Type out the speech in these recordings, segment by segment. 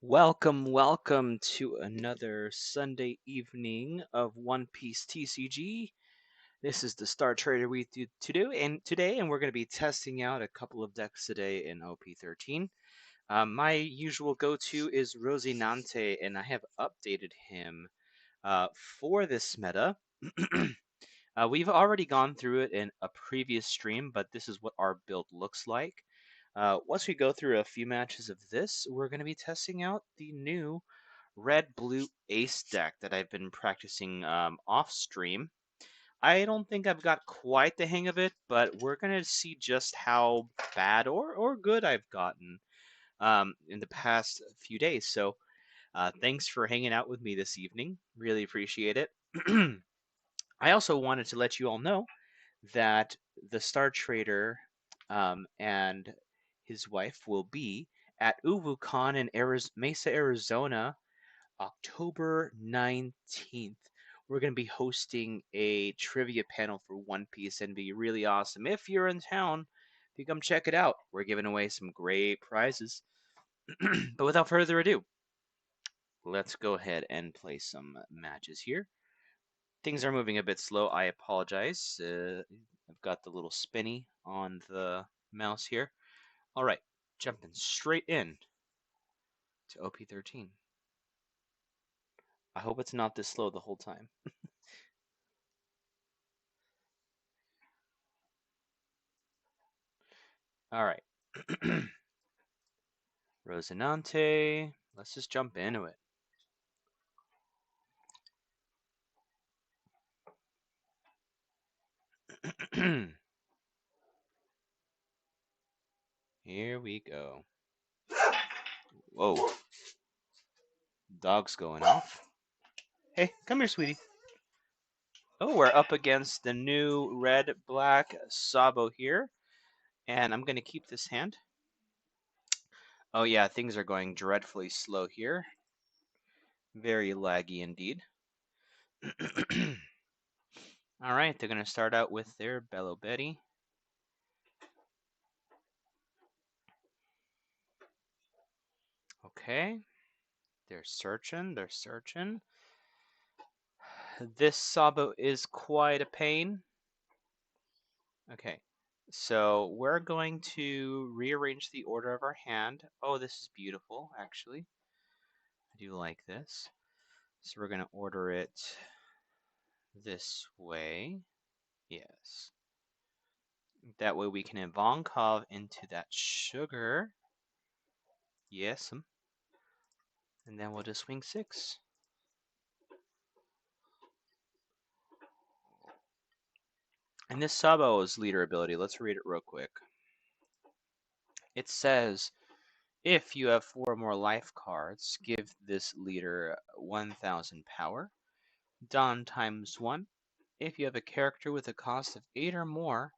Welcome to another Sunday evening of Piece TCG. This is the Star Trader we do today, and we're going to be testing out a couple of decks today in OP13. My usual go-to is Rosi, and I have updated him for this meta. We've already gone through it in a previous stream, but this is what our build looks like. Once we go through a few matches of this, we're going to be testing out the new red blue ace deck that I've been practicing off stream. I don't think I've got quite the hang of it, but we're going to see just how bad or good I've gotten in the past few days. So thanks for hanging out with me this evening. Really appreciate it. I also wanted to let you all know that the Star Trader and his wife will be at UvuCon in Mesa, Arizona, October 19th. We're going to be hosting a trivia panel for One Piece and be really awesome. If you're in town, if you come check it out, we're giving away some great prizes. But without further ado, let's go ahead and play some matches here. Things are moving a bit slow. I apologize. I've got the little spinny on the mouse here. All right, jumping straight in to OP13. I hope it's not this slow the whole time. All right. Rosinante. Let's just jump into it. Here we go. Whoa. Dog's going off. Hey, come here, sweetie. Oh, we're up against the new red-black Sabo here. And I'm going to keep this hand. Oh yeah, things are going dreadfully slow here. Very laggy indeed. Alright, they're going to start out with their Bello Betty. Okay. They're searching. This Sabo is quite a pain. Okay. So we're going to rearrange the order of our hand. Oh, this is beautiful, actually. I do like this. So we're going to order it this way. Yes. That way we can Ivankov into that sugar. Yes. And then we'll just swing 6. And this Sabo's leader ability, let's read it real quick. It says, if you have 4 or more life cards, give this leader 1000 power. Dawn times 1. If you have a character with a cost of 8 or more,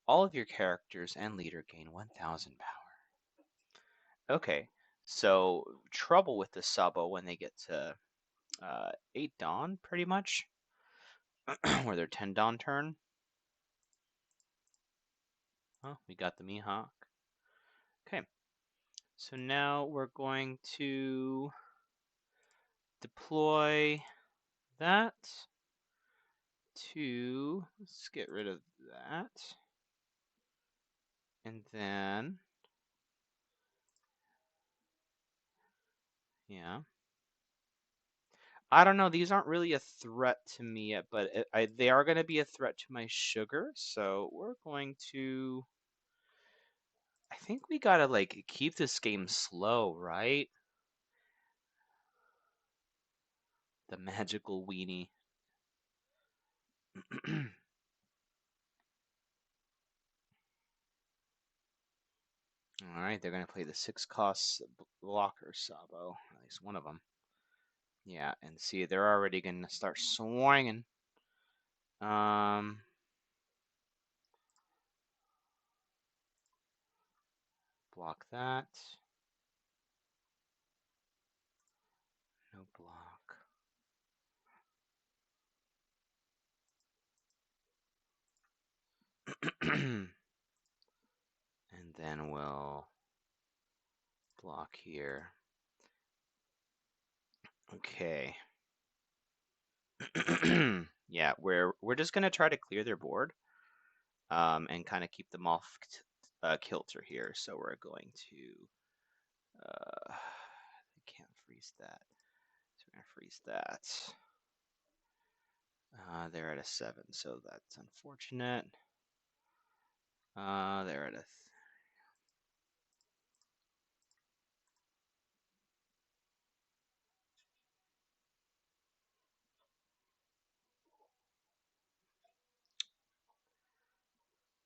all of your characters and leader gain 1000 power. Okay, so trouble with the Sabo when they get to 8 Dawn, pretty much. Or their 10 Dawn turn. Oh, we got the Mihawk. Okay, so now we're going to deploy that to, let's get rid of that. And then, yeah. I don't know, these aren't really a threat to me yet, but they are going to be a threat to my sugar, so we're going to, I think we gotta, like, keep this game slow, right? The magical weenie. Alright, they're going to play the 6 cost blocker Sabo, at least one of them. Yeah, and see, they're already going to start swinging. Block that. No block. And then we'll block here. Okay. Yeah, we're just gonna try to clear their board, and kind of keep them off kilter here. So we're going to, I can't freeze that. So we're gonna freeze that. They're at a 7, so that's unfortunate. They're at a.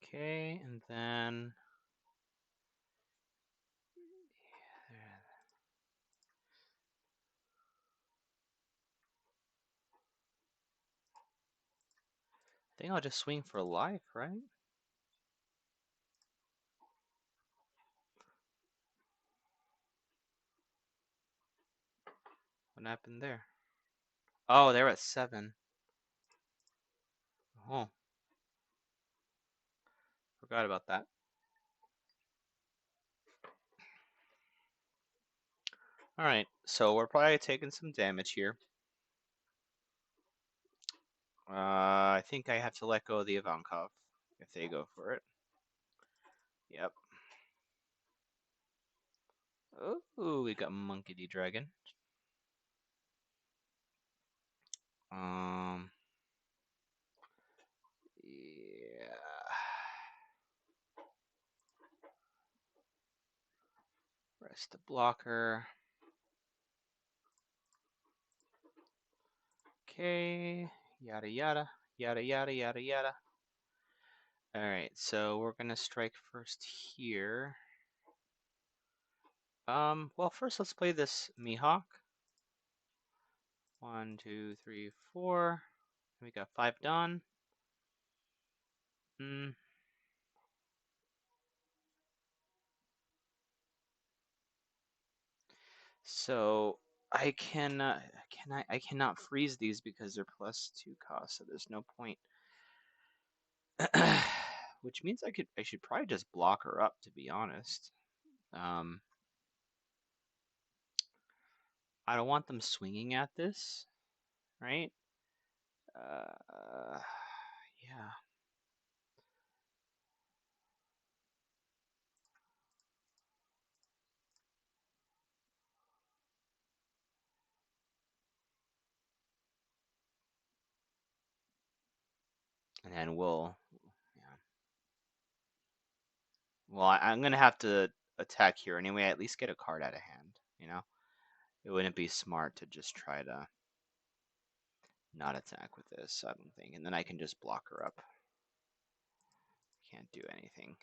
Okay, and then. I think I'll just swing for life, right? What happened there? Oh, they're at 7. Oh, forgot about that. All right, so we're probably taking some damage here. I think I have to let go of the Ivankov if they go for it. Yep. Oh, we got Monkey D. Dragon. Yeah. Rest the blocker. Okay. Yada yada. Yada yada yada yada. Alright, so we're gonna strike first here. Well, first let's play this Mihawk. 1, 2, 3, 4. We got 5 done. Hmm. So I cannot freeze these because they're +2 cost, so there's no point. Which means I should probably just block her up, to be honest. I don't want them swinging at this, right? Yeah. And then yeah. Well, I'm gonna have to attack here anyway. At least get a card out of hand, you know? It wouldn't be smart to just try to not attack with this, I don't think. And then I can just block her up. Can't do anything.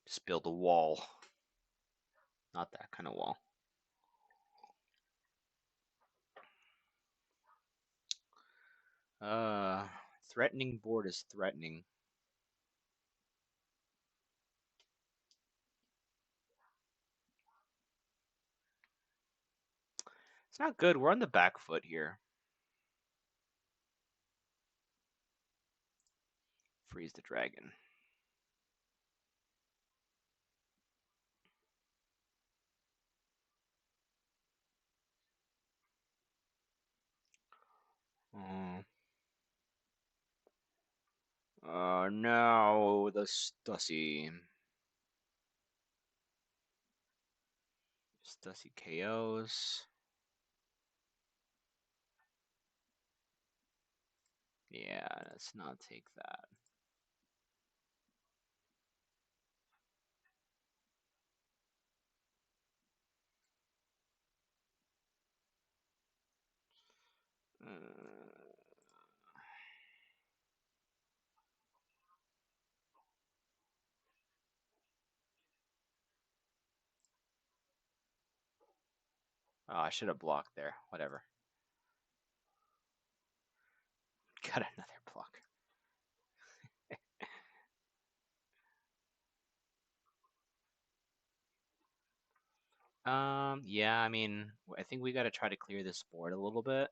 Just build a wall. Not that kind of wall. Threatening board is threatening. It's not good. We're on the back foot here. Freeze the dragon. Oh. No, the Stussy. Stussy KOs. Yeah, let's not take that. Oh, I should have blocked there. Whatever. Got another block. Yeah, I mean, I think we got to try to clear this board a little bit.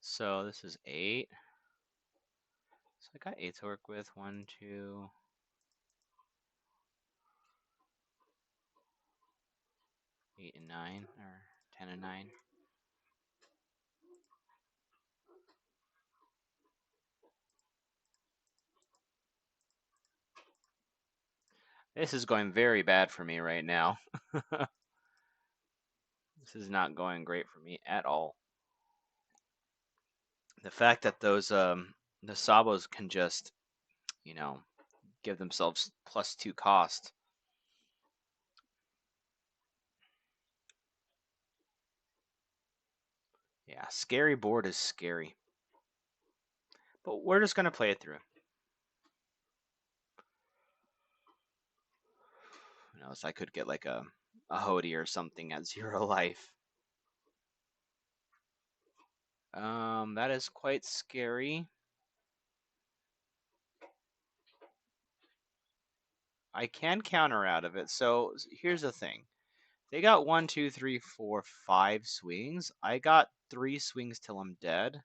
So this is 8. So I got 8 to work with. 1, 2. 8 and 9, or 10 and 9. This is going very bad for me right now. This is not going great for me at all. The fact that those the Sabos can just, you know, give themselves +2 cost. Yeah, scary board is scary. But we're just gonna play it through. Who knows? I could get like a Hody or something at 0 life. That is quite scary. I can counter out of it. So here's the thing. They got 1, 2, 3, 4, 5 swings. I got 3 swings till I'm dead.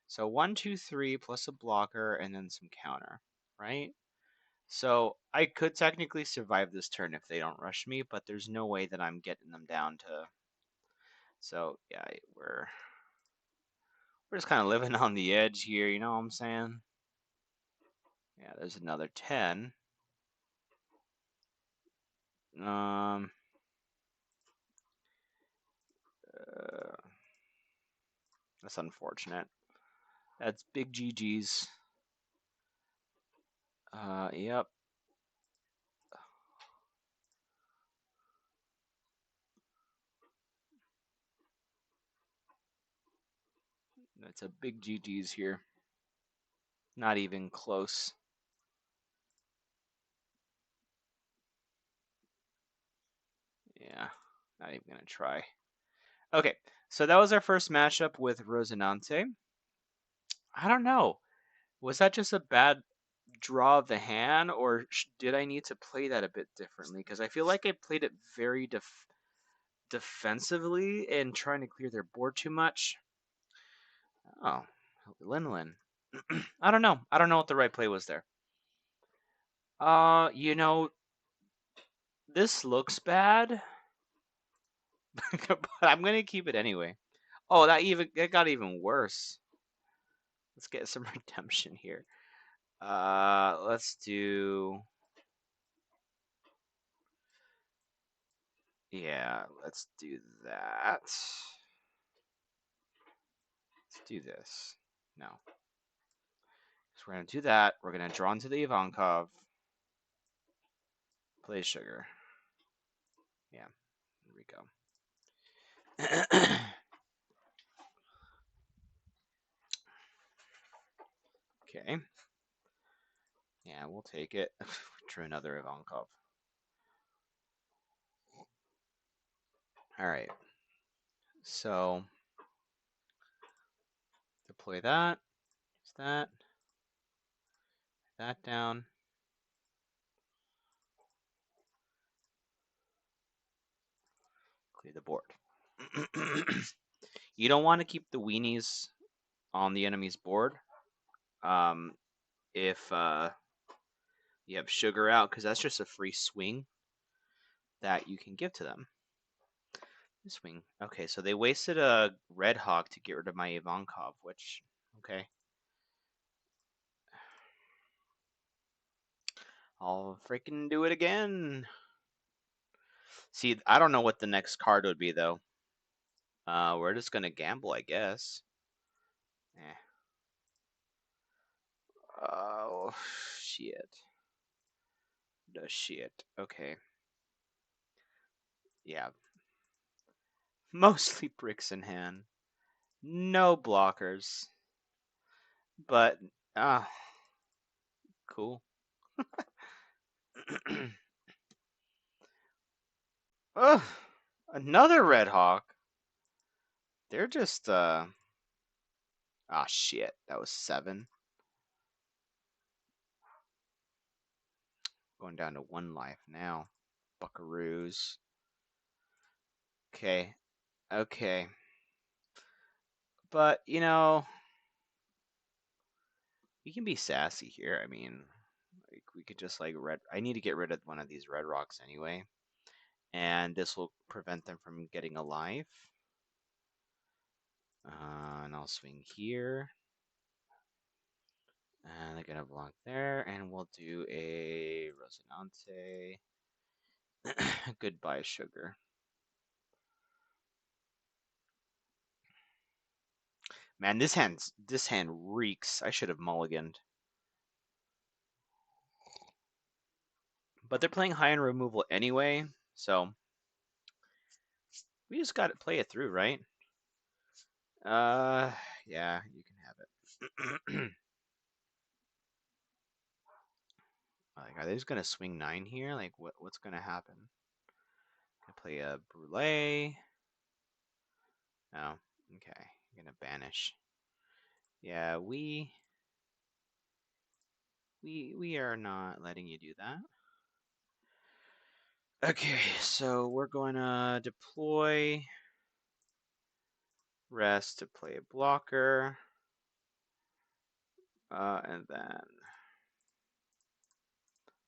So 1, 2, 3 plus a blocker and then some counter, right? So I could technically survive this turn if they don't rush me, but there's no way that I'm getting them down to. So yeah, we're just kind of living on the edge here. You know what I'm saying? Yeah, there's another 10. Um, uh, that's unfortunate. That's big GG's. Yep. That's a big GG's here. Not even close. Yeah, not even gonna try. Okay, so that was our first matchup with Rosinante. I don't know. Was that just a bad draw of the hand, or did I need to play that a bit differently? Because I feel like I played it very defensively and trying to clear their board too much. Oh, Lin. I don't know. I don't know what the right play was there. You know, this looks bad, but I'm gonna keep it anyway. Oh, that got even worse. Let's get some redemption here. Let's do. Yeah, let's do that. Let's do this. No. So we're gonna do that. We're gonna draw into the Ivankov. Play sugar. Yeah, here we go. Okay. Yeah, we'll take it. Drew another Ivankov. All right. So deploy that. Use that down. Clear the board. You don't want to keep the weenies on the enemy's board. If you have sugar out, because that's just a free swing that you can give to them. Swing. Okay, so they wasted a Red Hawk to get rid of my Ivankov, which, okay. I'll freaking do it again. See, I don't know what the next card would be, though. We're just gonna gamble, I guess. Eh. Oh, shit. The shit. Okay. Yeah. Mostly bricks in hand. No blockers. But, cool. Ugh, another Red Hawk. They're just, ah, shit. That was 7. Going down to 1 life now. Buckaroos. Okay. Okay. But, you know, we can be sassy here. I mean, like, we could just, like, I need to get rid of one of these red rocks anyway. and this will prevent them from getting a life. And I'll swing here. And I get a block there, and we'll do a Rosinante. Goodbye, sugar. Man, this hand reeks. I should have mulliganed. But they're playing high end removal anyway, so we just got to play it through, right? Yeah, you can have it. Like, are they just gonna swing 9 here? Like, what's gonna happen? Gonna play a Brulee. Oh, okay. I'm gonna banish. Yeah, we are not letting you do that. Okay, so we're going to deploy rest to play a blocker. And then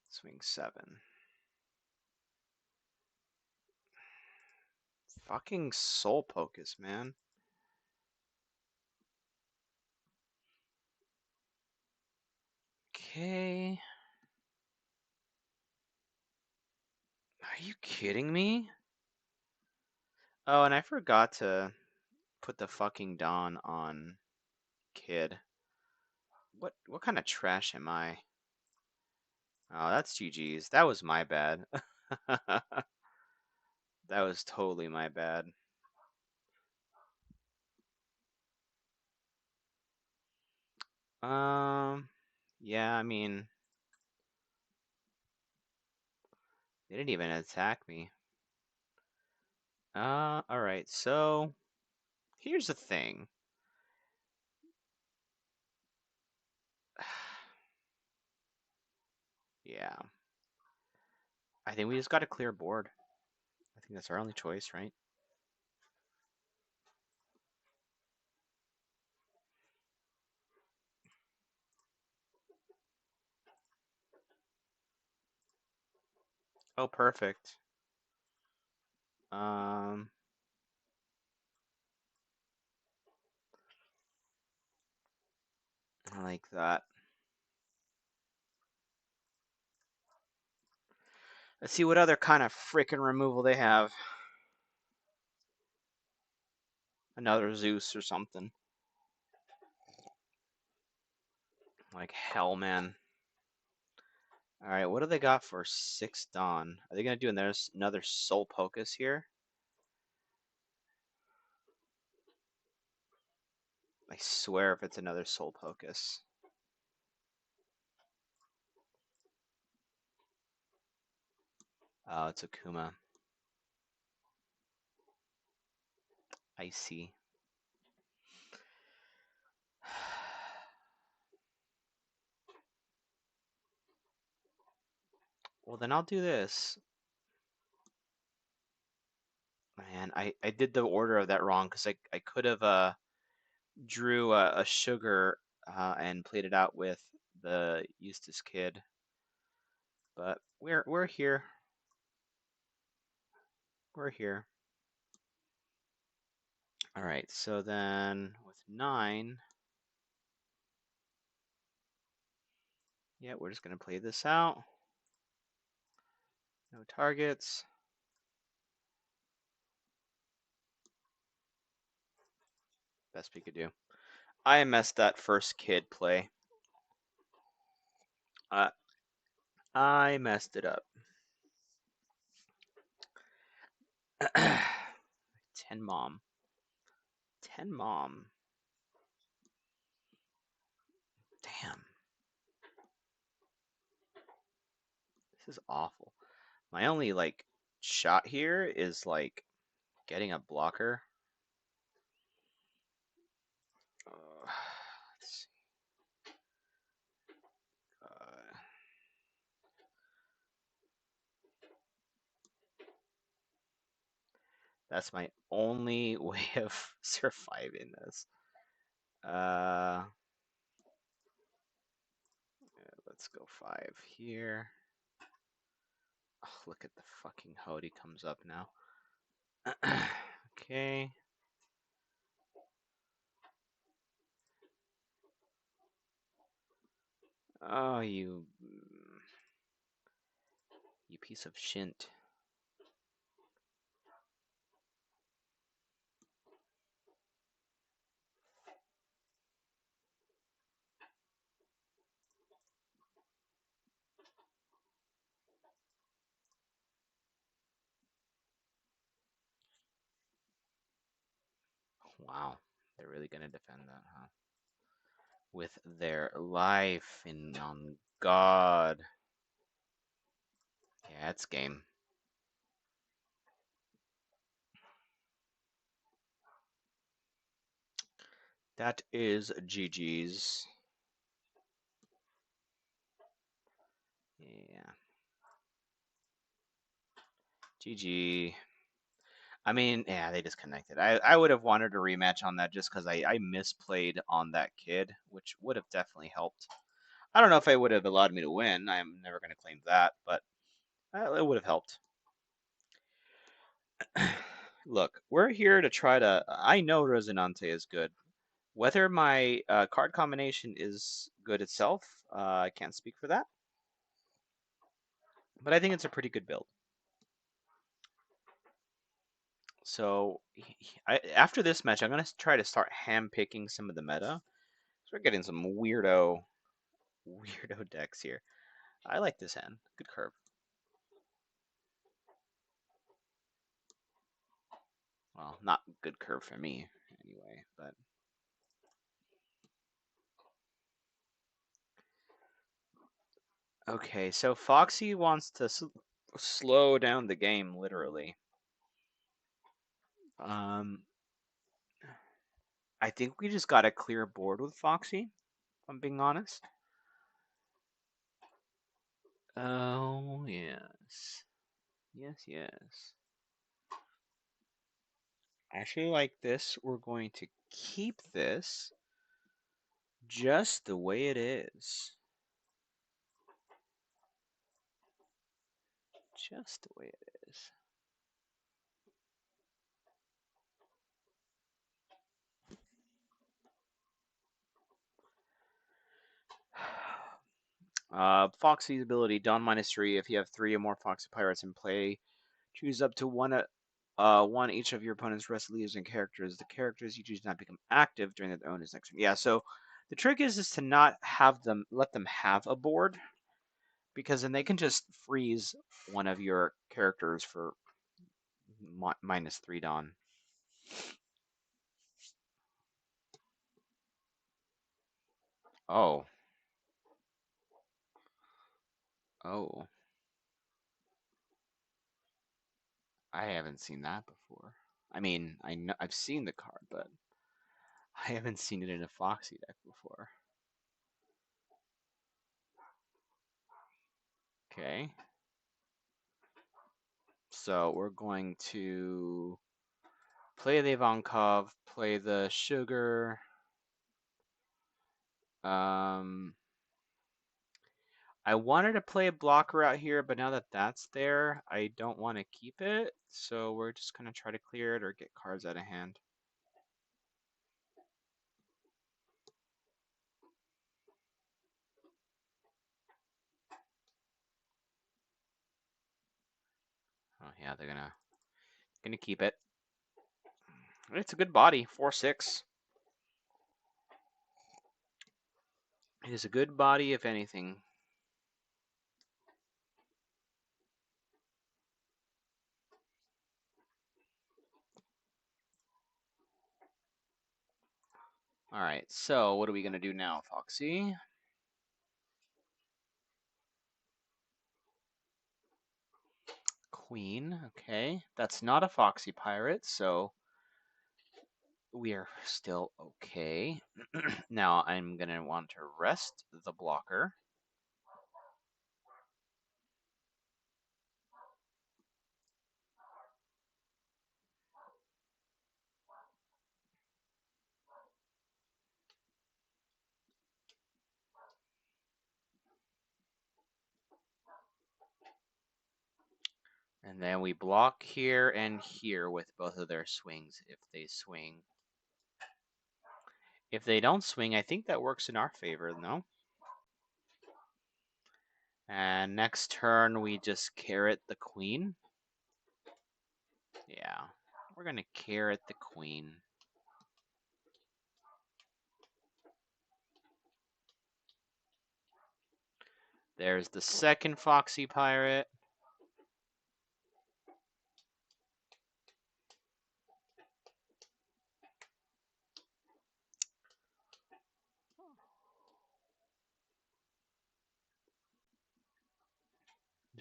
swing 7. Fucking Soul Pocus, man. Okay. Are you kidding me? Oh, and I forgot to put the fucking Dawn on Kid. What kind of trash am I? Oh, that's GG's. That was my bad. That was totally my bad. Yeah, I mean, they didn't even attack me. Alright, so here's the thing. Yeah. I think we just got a clear board. I think that's our only choice, right? Oh, perfect. I like that. Let's see what other kind of freaking removal they have. Another Zeus or something. Like hell, man. Alright, what do they got for 6 Dawn? Are they going to do another Soul Pocus here? I swear if it's another Soul Pocus. Oh, it's Akuma. I see. Well, then I'll do this. Man, I did the order of that wrong because I could have drew a sugar and played it out with the Eustace Kid. But we're here. We're here. All right, so then with 9, yeah, we're just gonna play this out. No targets. Best we could do. I messed that first Kid play. I messed it up. 10 mom. 10 mom. Damn. This is awful. My only like shot here is like getting a blocker. Let's see. That's my only way of surviving this. Let's go 5 here. Oh, look at the fucking Hody comes up now. Okay. Oh, you piece of shint. Wow, they're really gonna defend that, huh? With their life and on God. Yeah, it's game. That is GG's. Yeah. GG. I mean, yeah, they disconnected. I would have wanted a rematch on that just because I misplayed on that kid, which would have definitely helped. I don't know if it would have allowed me to win. I'm never going to claim that, but it would have helped. Look, we're here to try to. I know Rosinante is good. Whether my card combination is good itself, I can't speak for that. But I think it's a pretty good build. So after this match, I'm going to try to start hand-picking some of the meta. So we're getting some weirdo decks here. I like this hand. Good curve. Well, not good curve for me anyway, but okay. So Foxy wants to slow down the game, literally. Um, I think we just got a clear board with Foxy. If I'm being honest. Oh yes, yes. I actually like this. We're going to keep this just the way it is. Just the way it is. Foxy's ability, Dawn -3. If you have 3 or more Foxy Pirates in play, choose up to one each of your opponent's rest leaders and characters. The characters you choose not become active during their own is next turn. Yeah, so the trick is to not let them have a board, because then they can just freeze one of your characters for -3 Dawn. Oh. Oh. I haven't seen that before. I mean, I've seen the card, but I haven't seen it in a Foxy deck before. Okay. So we're going to play the Ivankov, play the Sugar. I wanted to play a blocker out here, but now that that's there, I don't want to keep it. So we're just going to try to clear it or get cards out of hand. Oh yeah, they're gonna keep it. It's a good body, 4/6. It is a good body, if anything. All right, so what are we gonna do now, Foxy? Queen, okay. That's not a Foxy Pirate, so we are still okay. Now I'm gonna want to rest the blocker. And then we block here and here with both of their swings if they swing. If they don't swing, I think that works in our favor, no? And next turn, we just carrot the queen. Yeah, we're going to carrot the queen. There's the second Foxy Pirate.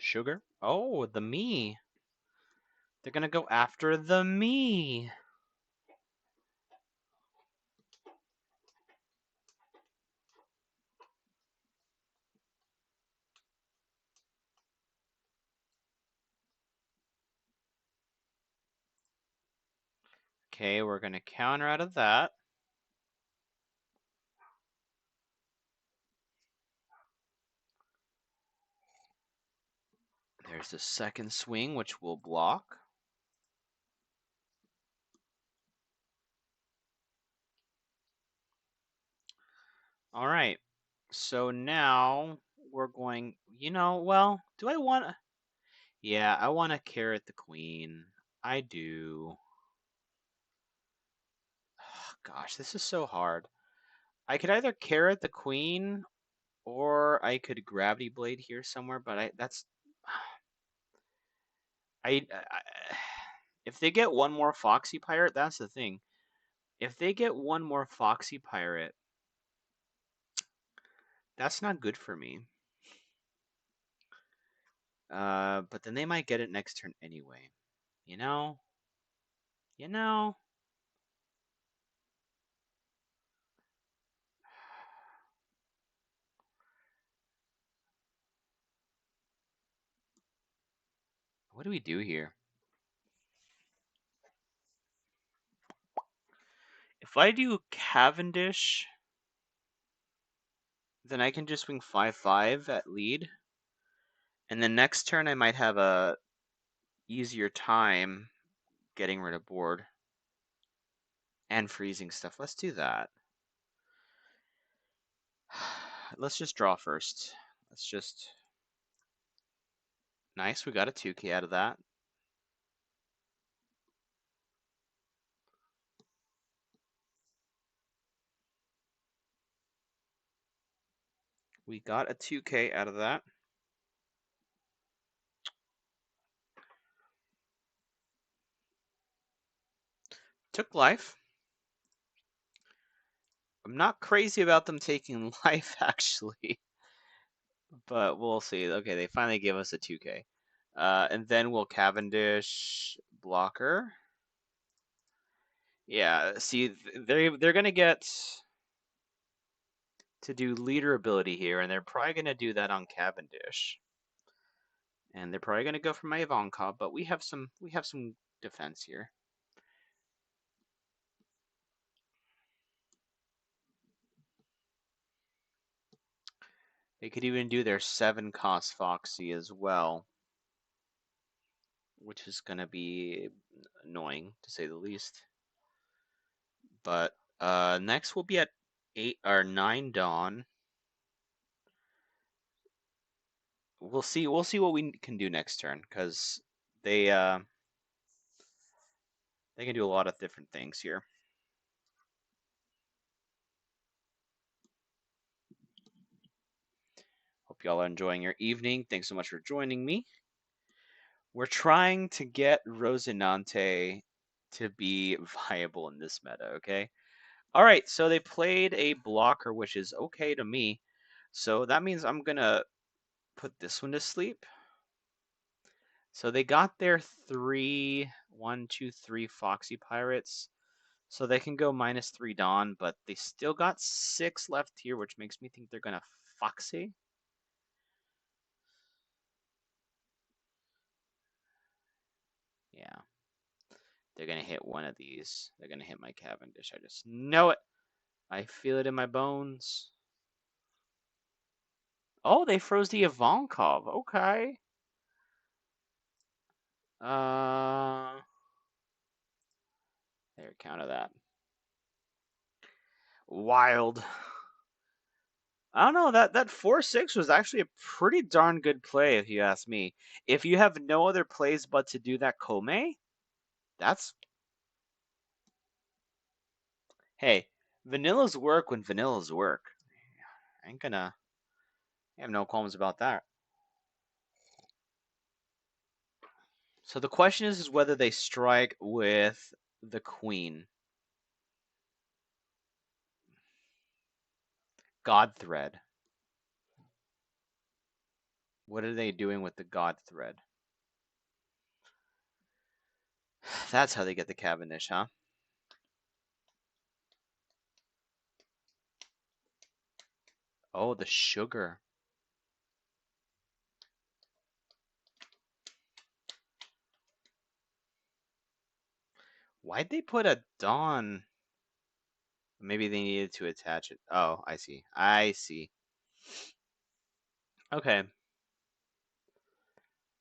Sugar. Oh, the me. They're going to go after the me. Okay, we're going to counter out of that. There's the second swing, which will block. All right. So now we're going, well, do I want to? Yeah, I want to carrot the queen. I do. Gosh, this is so hard. I could either carrot the queen or I could gravity blade here somewhere, but I if they get one more Foxy Pirate, that's the thing. If they get one more Foxy Pirate, that's not good for me. But then they might get it next turn anyway. You know? You know? What do we do here? If I do Cavendish, then I can just swing 5/5 at lead. And then next turn I might have a easier time getting rid of board and freezing stuff. Let's do that. Let's just draw first. Let's just... Nice, we got a 2K out of that. We got a 2K out of that. Took life. I'm not crazy about them taking life, actually. But we'll see. Okay, they finally give us a 2K. And then we'll Cavendish blocker. Yeah, see, they're gonna get to do leader ability here, and they're probably gonna do that on Cavendish. And they're probably gonna go for my Ivankov, but we have some defense here. They could even do their 7-cost Foxy as well, which is gonna be annoying to say the least. But next we'll be at 8 or 9 Dawn. We'll see what we can do next turn, because they can do a lot of different things here. Hope y'all are enjoying your evening. Thanks so much for joining me. We're trying to get Rosinante to be viable in this meta, okay? All right, so they played a blocker, which is okay to me. So that means I'm going to put this one to sleep. So they got their 3, 1, 2, 3 Foxy Pirates. So they can go -3 Dawn, but they still got 6 left here, which makes me think they're going to Foxy. Yeah. They're going to hit one of these. They're going to hit my Cavendish. I just know it. I feel it in my bones. Oh, they froze the Ivankov. Okay. There, counter that. Wild. I don't know, that 4-6 was actually a pretty darn good play if you ask me. If you have no other plays but to do that Kome, that's hey, vanillas work when vanillas work. I ain't gonna I have no qualms about that. So the question is whether they strike with the queen. God thread. What are they doing with the God thread? That's how they get the Cavendish, huh? Oh, the sugar. Why'd they put a Dawn? Maybe they needed to attach it. Oh, I see. I see. Okay.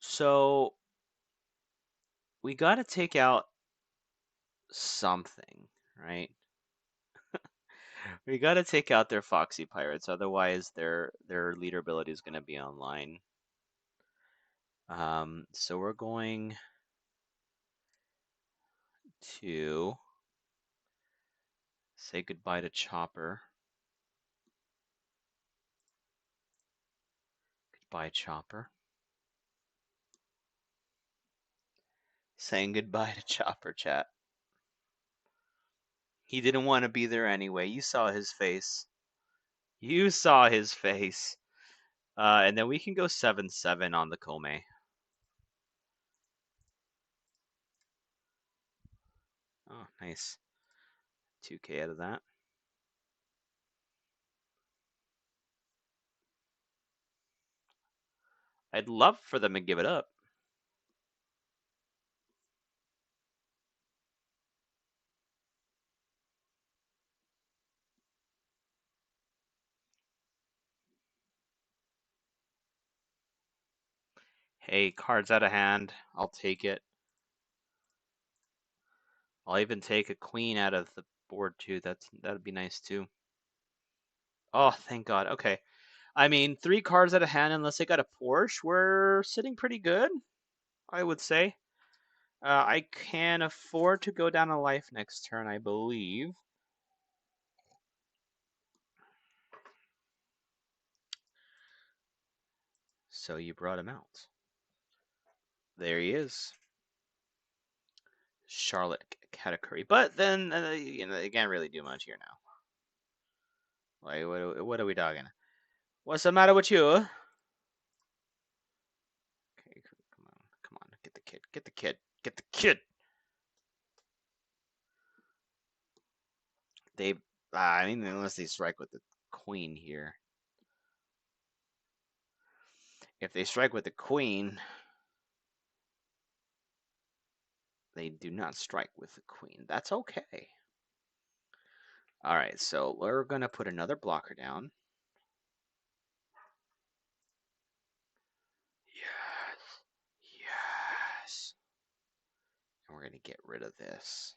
So we got to take out something, right? We got to take out their Foxy Pirates, otherwise their leader ability is going to be online. So we're going to say goodbye to Chopper. Goodbye, Chopper. Saying goodbye to Chopper, chat. He didn't want to be there anyway. You saw his face. You saw his face. And then we can go 7-7 on the Kome. Oh, nice. 2k out of that. I'd love for them to give it up. Hey, cards out of hand. I'll take it. I'll even take a queen out of the board too. That'd be nice too. Oh, thank God. Okay. I mean, 3 cards out of hand, unless they got a Porsche, we're sitting pretty good, I would say. I can afford to go down a life next turn, I believe. So you brought him out. There he is. Charlotte Katakuri. But then, they can't really do much here now. Like, what are we talking? What's the matter with you? Okay, come on, get the kid, get the kid, get the kid. They, I mean, unless they strike with the queen here. If they strike with the queen, they do not strike with the queen. That's okay. All right, so we're gonna put another blocker down. Yes, yes. And we're gonna get rid of this.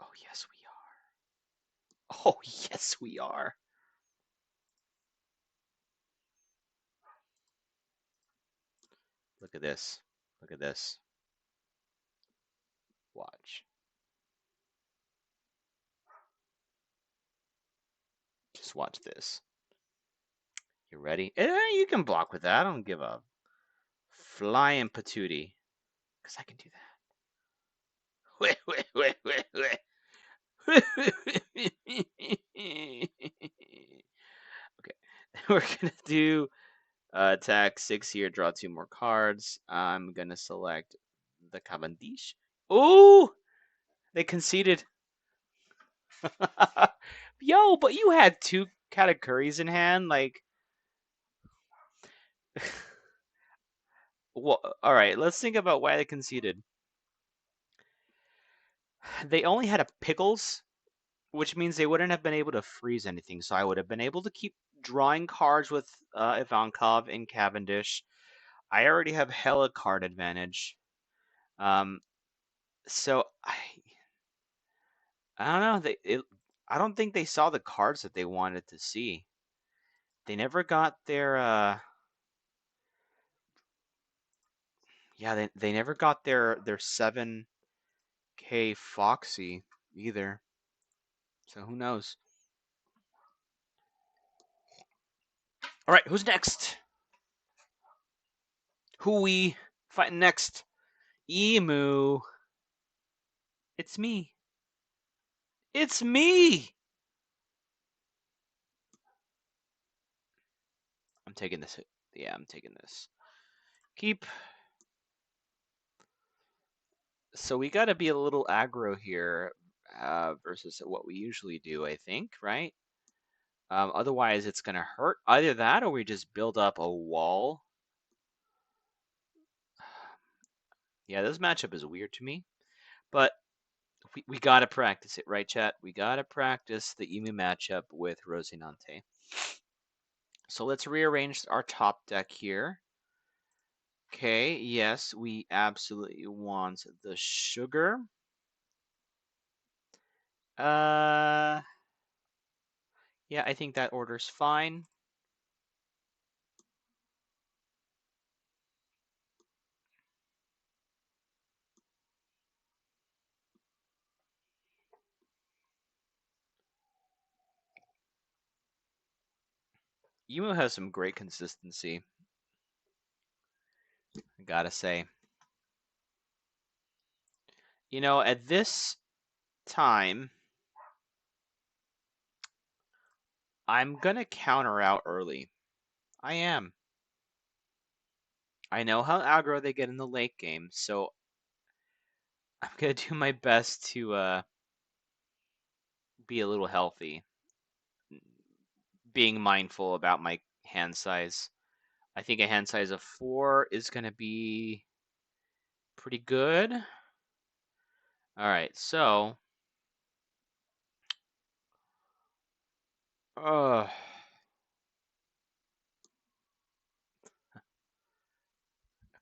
Oh yes, we are. Oh yes, we are. Look at this. Look at this. Watch. Just watch this. You ready? You can block with that. I don't give a flying patootie. Because I can do that. Wait, wait, wait, wait, wait. Okay. We're going to do attack 6 here, draw 2 more cards. I'm going to select the Cavendish. Ooh! They conceded. Yo, but you had 2 Katakuris in hand. Like, well, all right, let's think about why they conceded. They only had a Pickles, which means they wouldn't have been able to freeze anything, so I would have been able to keep drawing cards with Ivankov and Cavendish. I already have hella card advantage. So I don't know. I don't think they saw the cards that they wanted to see. They never got their yeah, they never got their 7K Foxy either. So who knows? All right, who's next? Who we fighting next? Emu. It's me. It's me. I'm taking this. Yeah, I'm taking this. Keep. So we got to be a little aggro here versus what we usually do, I think, right? Otherwise, it's going to hurt. Either that or we just build up a wall. Yeah, this matchup is weird to me, but we got to practice it, right, chat? We got to practice the Emu matchup with Rosinante. So let's rearrange our top deck here. Okay, yes, we absolutely want the sugar. Yeah, I think that order's fine. Emu has some great consistency, I gotta say. You know, at this time, I'm gonna counter out early. I am. I know how aggro they get in the late game, so I'm gonna do my best to be a little healthy, being mindful about my hand size. I think a hand size of 4 is gonna be pretty good. All right, so a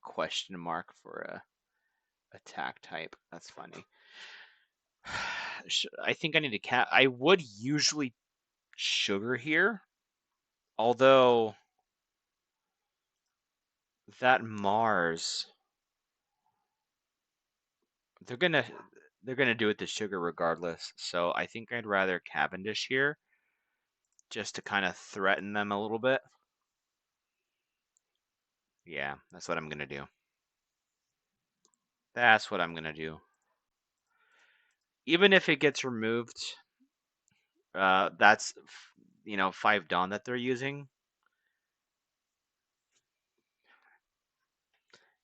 question mark for a attack type. That's funny. I think I need to I would usually sugar here, although that Mars, they're gonna they're gonna do it to sugar regardless. So I think I'd rather Cavendish here, just to kind of threaten them a little bit. Yeah, that's what I'm gonna do. That's what I'm gonna do. Even if it gets removed, that's 5 Dawn that they're using.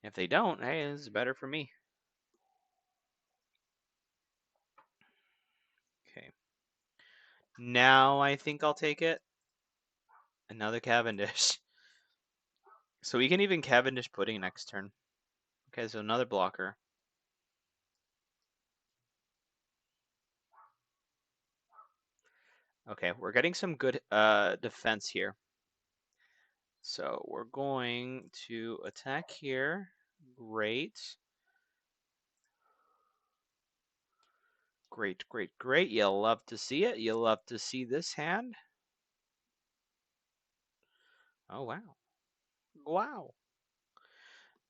If they don't, hey, it's better for me. Okay. Now I think I'll take it. Another Cavendish. So we can even Cavendish Pudding next turn. Okay, so another blocker. Okay, we're getting some good defense here. So we're going to attack here. Great. Great, great, great. You'll love to see it. You'll love to see this hand. Oh, wow. Wow.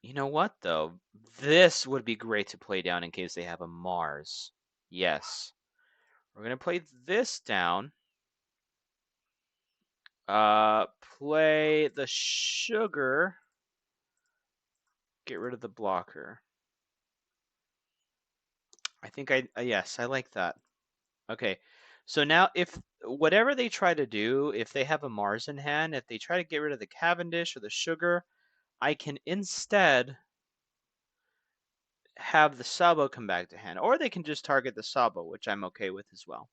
You know what, though? This would be great to play down in case they have a Mars. Yes. We're going to play this down. Play the sugar. Get rid of the blocker. I think yes, I like that. Okay. So now if whatever they try to do, if they have a Mars in hand, if they try to get rid of the Cavendish or the sugar, I can instead have the Sabo come back to hand. Or they can just target the Sabo, which I'm okay with as well.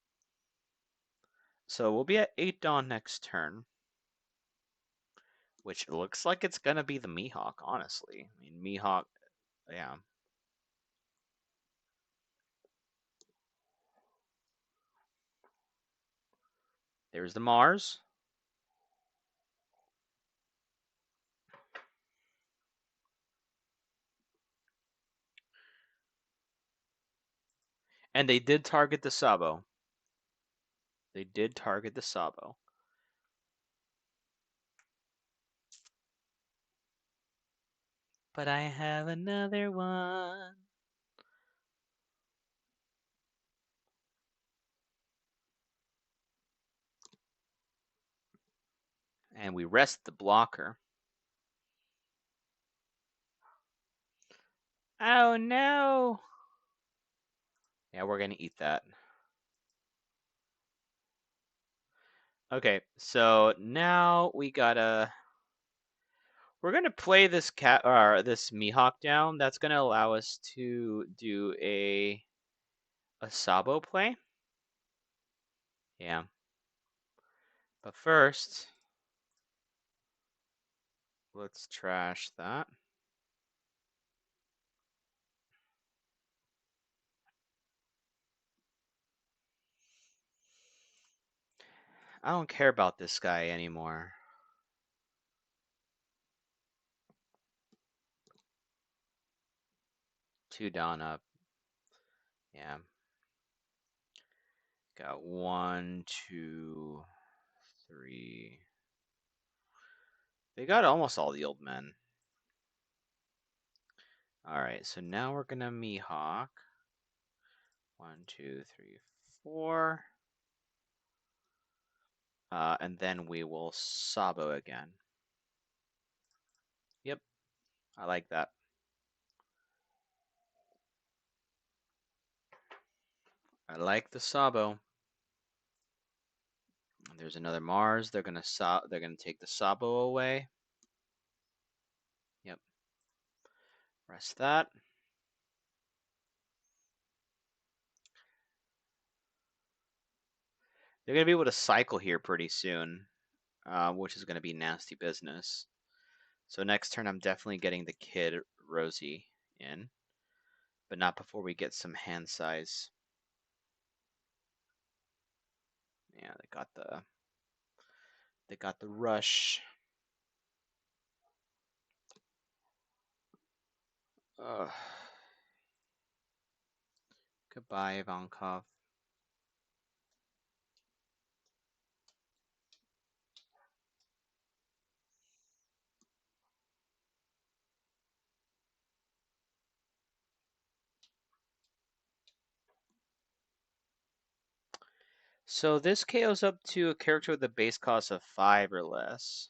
So we'll be at 8 Dawn next turn. Which looks like it's gonna be the Mihawk, honestly. I mean, Mihawk, yeah. There's the Mars. And they did target the Sabo. They did target the Sabo. But I have another one. And we rest the blocker. Oh no! Yeah, we're gonna eat that. Okay, so now we gotta. We're gonna play this cat or this Mihawk down. That's gonna allow us to do a Sabo play. Yeah. But first, let's trash that. I don't care about this guy anymore. Two down up. Yeah. Got 1, 2, 3. They got almost all the old men. Alright, so now we're gonna Mihawk. 1, 2, 3, 4. And then we will Sabo again. Yep, I like that. I like the Sabo. There's another Mars. They're gonna take the Sabo away. Yep. Rest that. They're gonna be able to cycle here pretty soon, which is gonna be nasty business. So next turn, I'm definitely getting the kid Rosi in, but not before we get some hand size. Yeah, they got the rush. Ugh. Goodbye, Ivankov. So this KO's up to a character with a base cost of 5 or less.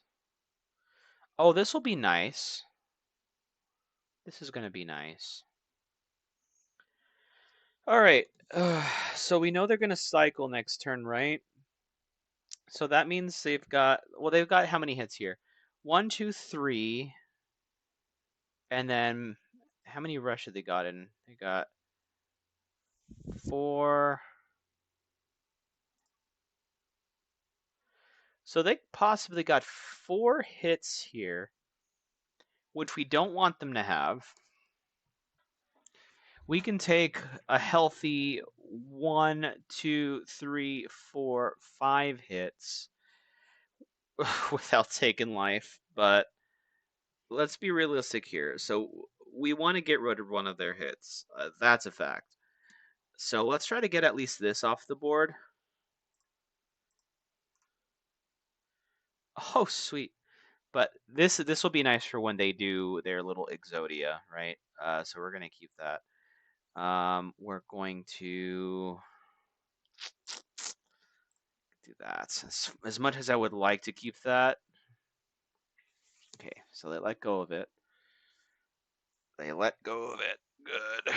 Oh, this will be nice. This is gonna be nice. All right. So we know they're gonna cycle next turn, right? So that means they've got how many hits here? 1, 2, 3, and then how many rush have they gotten? They got 4. So they possibly got 4 hits here, which we don't want them to have. We can take a healthy 1, 2, 3, 4, 5 hits without taking life, but let's be realistic here. So we want to get rid of one of their hits. That's a fact. So let's try to get at least this off the board. Oh, sweet. But this will be nice for when they do their little Exodia, right? So we're gonna keep that. We're going to do that. As much as I would like to keep that. Okay, so they let go of it. They let go of it. Good.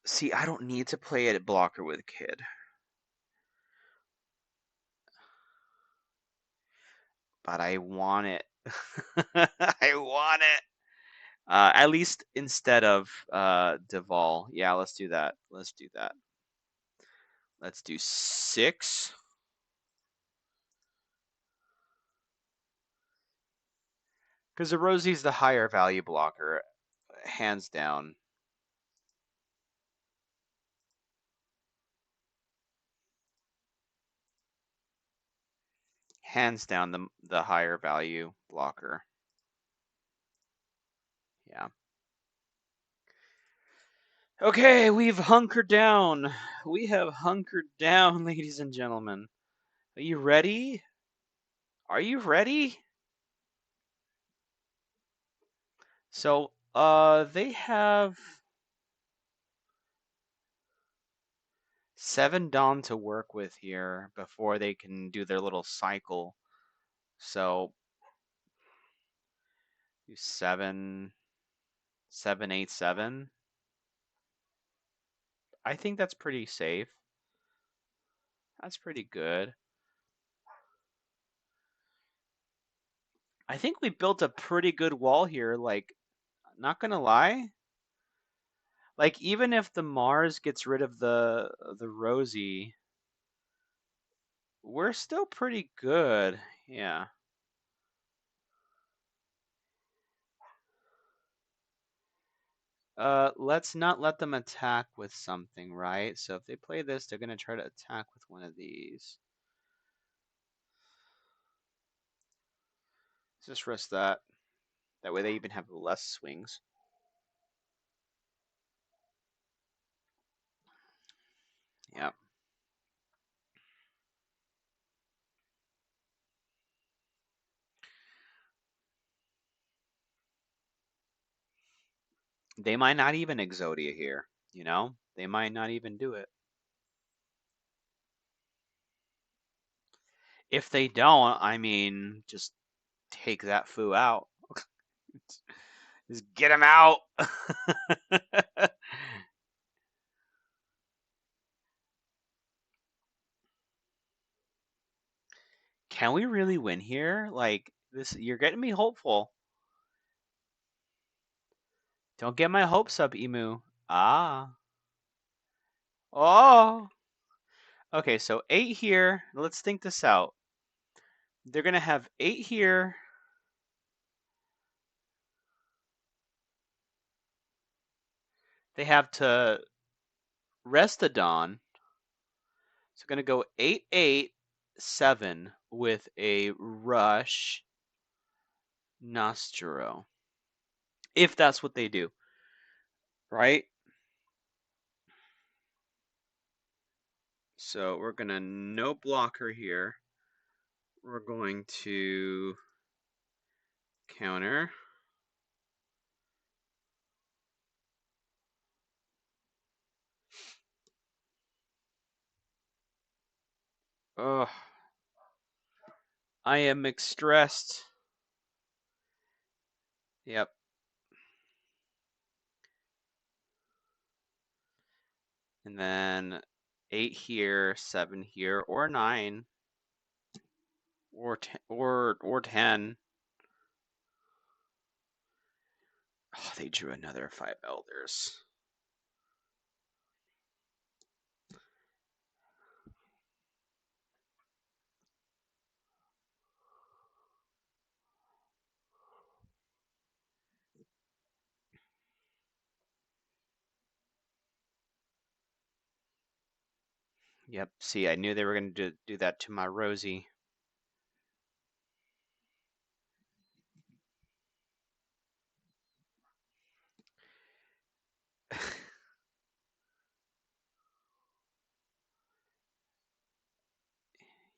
See, I don't need to play a blocker with Kid. But I want it. I want it. At least instead of Duval. Yeah, let's do that. Let's do that. Let's do 6. Because the Rosie's the higher value blocker, hands down. Hands down the higher value blocker. Yeah. Okay, we've hunkered down. We have hunkered down, ladies and gentlemen. Are you ready? Are you ready? So, they have 7 Dawn to work with here before they can do their little cycle. So, 7, 7, 8, 7. I think that's pretty safe. That's pretty good. I think we built a pretty good wall here. Like, not gonna lie. Like, even if the Mars gets rid of the Rosie, we're still pretty good. Yeah. Let's not let them attack with something, right? So if they play this, they're gonna try to attack with one of these. Let's just risk that. That way they even have less swings. Yeah. They might not even Exodia here, you know? They might not even do it. If they don't, I mean, just take that foo out. Just get him out. Can we really win here? Like this, you're getting me hopeful. Don't get my hopes up, Emu. Ah. Oh. Okay, so 8 here. Let's think this out. They're gonna have 8 here. They have to rest the dawn. So gonna go 8, 8, 7 with a rush Nostro. If that's what they do, right? So we're gonna no blocker here. We're going to counter. Ugh. I am stressed. Yep. And then 8 here, 7 here, or 9, or 10, or 10. Oh, they drew another 5 elders. Yep. See, I knew they were going to do that to my Rosie.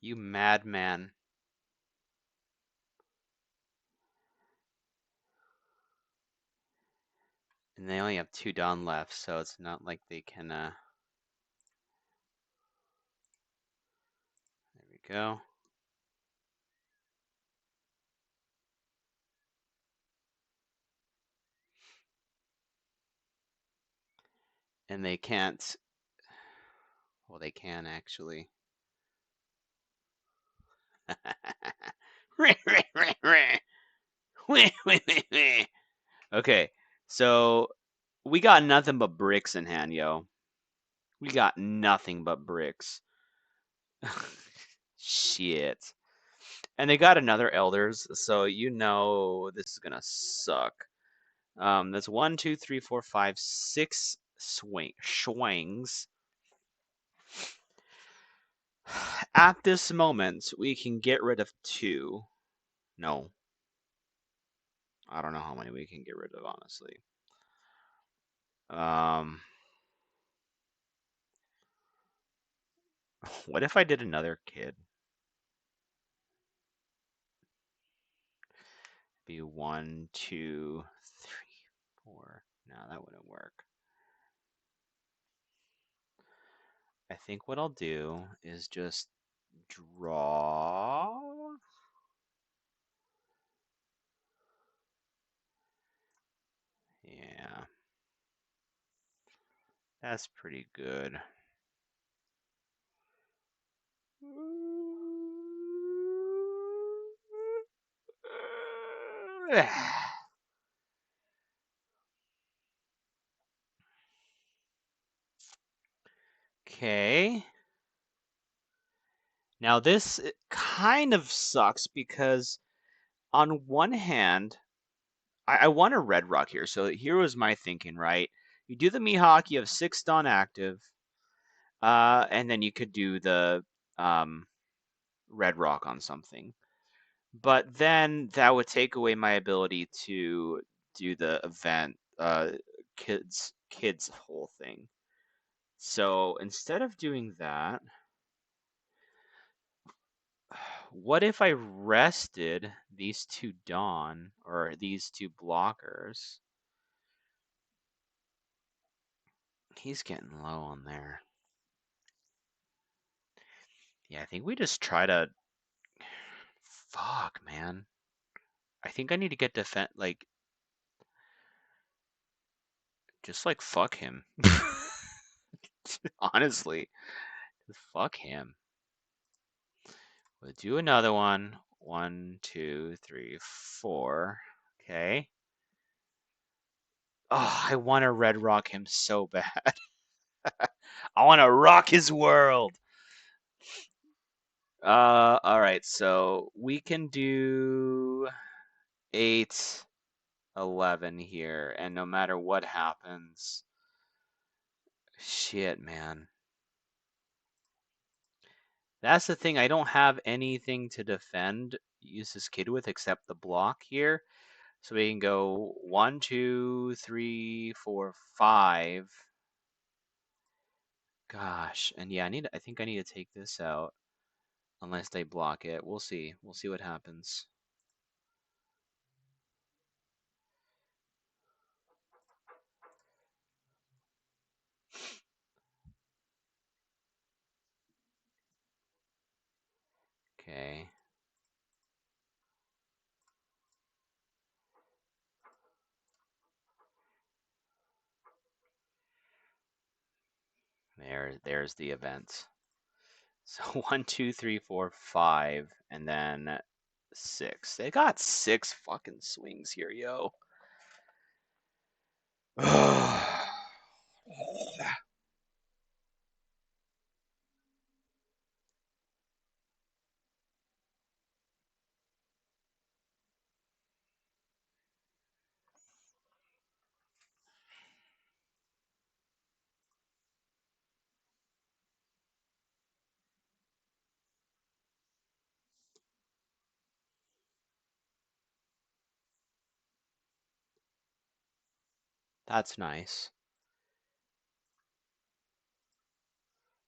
You madman. And they only have 2 Dawn left, so it's not like they can, There we go. And they can't... Well, they can, actually. Okay, so we got nothing but bricks in hand, yo. We got nothing but bricks. Shit. And they got another elders, so you know this is gonna suck. That's 1, 2, 3, 4, 5, 6 swings. At this moment, we can get rid of 2. No. I don't know how many we can get rid of, honestly. Um, What if I did another kid? Be one, two, three, four. No, that wouldn't work. I think what I'll do is just draw. Yeah, that's pretty good. Okay. Now this kind of sucks because on one hand, I want a red rock here. So here was my thinking, right? You do the Mihawk, you have 6 Dawn active, and then you could do the um, red rock on something. But then that would take away my ability to do the event, kids whole thing. So instead of doing that, what if I rested these 2 Dawn or these 2 blockers? He's getting low on there. Yeah, I think we just try to. Fuck, man. I think I need to get defend. Like, just like fuck him. Honestly, just fuck him. We'll do another one. 1, 2, 3, 4. Okay. Oh, I want to red rock him so bad. I want to rock his world. All right. So we can do 8, 11 here, and no matter what happens, shit, man. That's the thing. I don't have anything to defend use this kid with except the block here. So we can go 1, 2, 3, 4, 5. Gosh, and yeah, I think I need to take this out unless they block it. We'll see. We'll see what happens. Okay. There's the event. So 1, 2, 3, 4, 5, and then 6. They got 6 fucking swings here, yo. That's nice.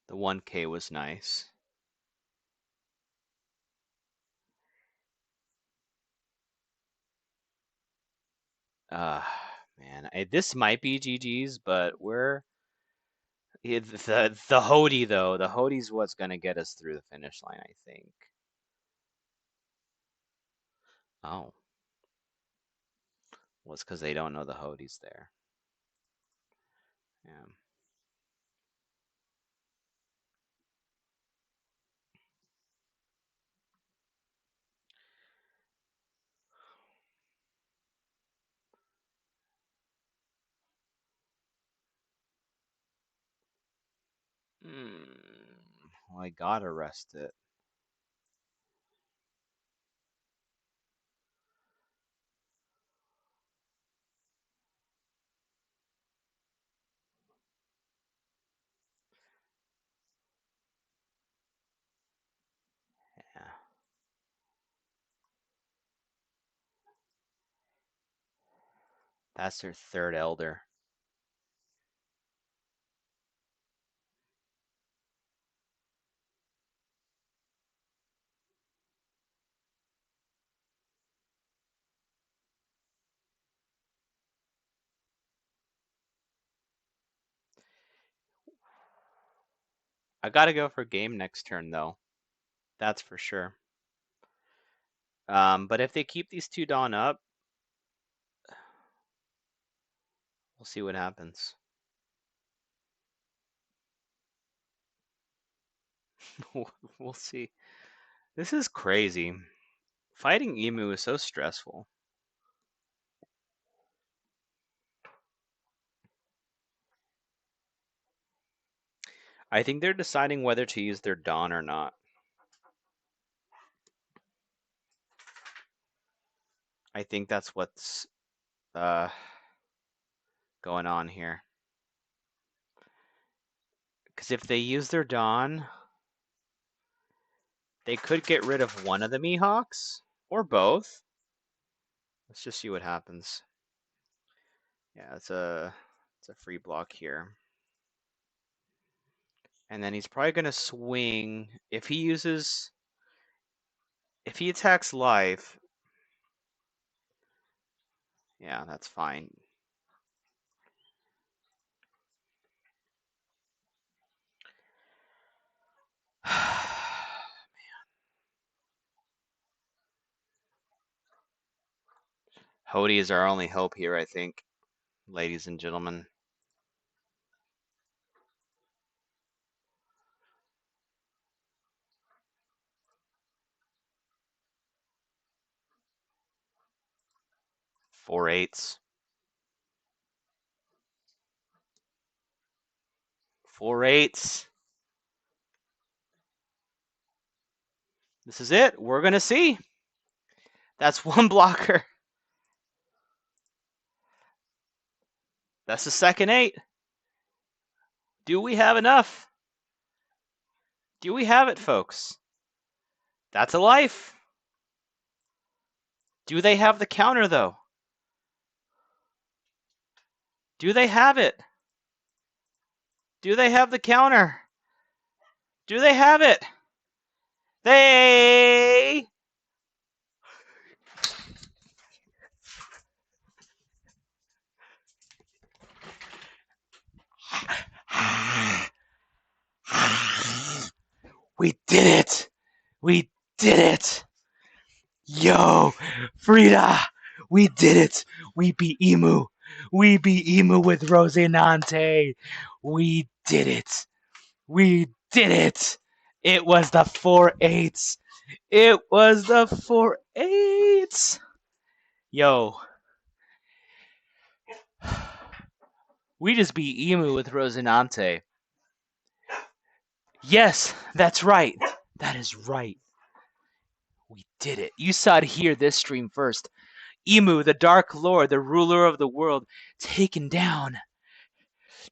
The 1K was nice. Uh, man, this might be GG's, but the Hody though. The Hody's what's gonna get us through the finish line, I think. Oh, well, it's because they don't know the Hody's there. Yeah. Well, I gotta rest it. Yeah, that's their third Elder. I gotta go for game next turn, though. That's for sure. But if they keep these two Dawn up, we'll see what happens. We'll see. This is crazy. Fighting Emu is so stressful. I think they're deciding whether to use their Dawn or not. I think that's what's going on here. Because if they use their Dawn, they could get rid of one of the Mihawks, or both. Let's just see what happens. Yeah, it's a free block here. And then he's probably going to swing. If he attacks life, yeah, that's fine. Hody is our only hope here, I think, ladies and gentlemen. Four eights. 4 8s. This is it. We're going to see. That's one blocker. That's the second 8. Do we have enough? Do we have it, folks? That's a life. Do they have the counter, though? Do they have it? Do they have the counter? Do they have it? They... We did it! We did it! Yo, Frida! We did it! We beat Emu! We beat Emu with Rosinante! We did it! We did it! It was the 4 8s! It was the 4 8s! Yo. We just beat Emu with Rosinante. Yes, that's right. That is right. We did it. You saw it here this stream first. Emu, the Dark Lord, the ruler of the world, taken down.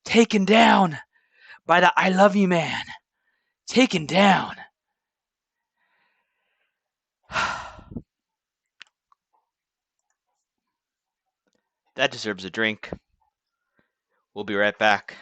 Taken down by the I Love You Man. Taken down. That deserves a drink. We'll be right back.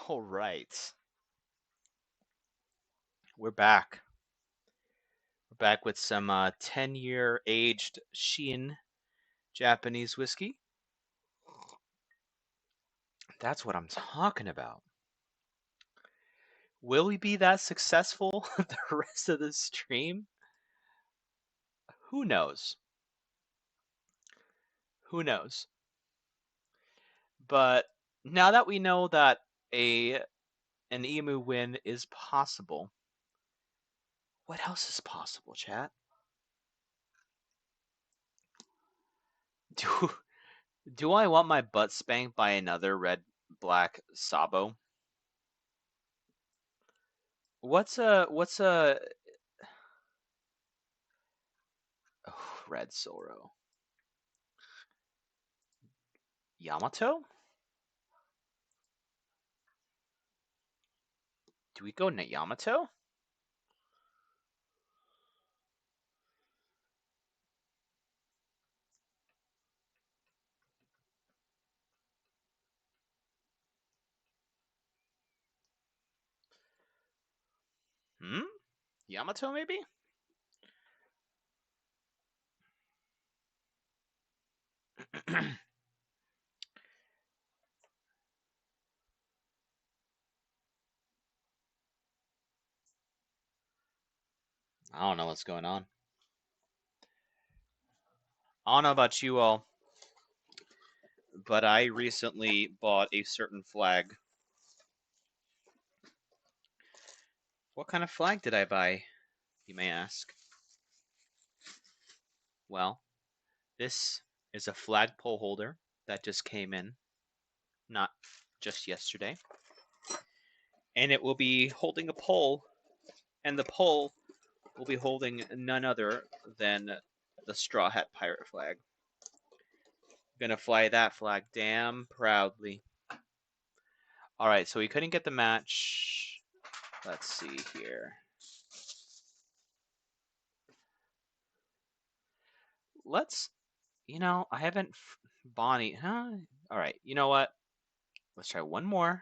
All right. We're back. We're back with some 10-year aged Shein Japanese whiskey. That's what I'm talking about. Will we be that successful the rest of the stream? Who knows? Who knows? But now that we know that an emu win is possible, what else is possible, chat? Do do I want my butt spanked by another red black Sabo? What's a oh, red Zoro? Yamato? Do we go Yamato? Hmm? Yamato maybe? I don't know what's going on. I don't know about you all, but I recently bought a certain flag. What kind of flag did I buy, you may ask? Well, this is a flagpole holder that just came in, not just yesterday. And it will be holding a pole, and the pole will be holding none other than the Straw Hat Pirate flag. Gonna fly that flag damn proudly. Alright, so we couldn't get the match. Let's see here. Let's, I haven't Bonnie, huh? Alright, you know what? Let's try one more.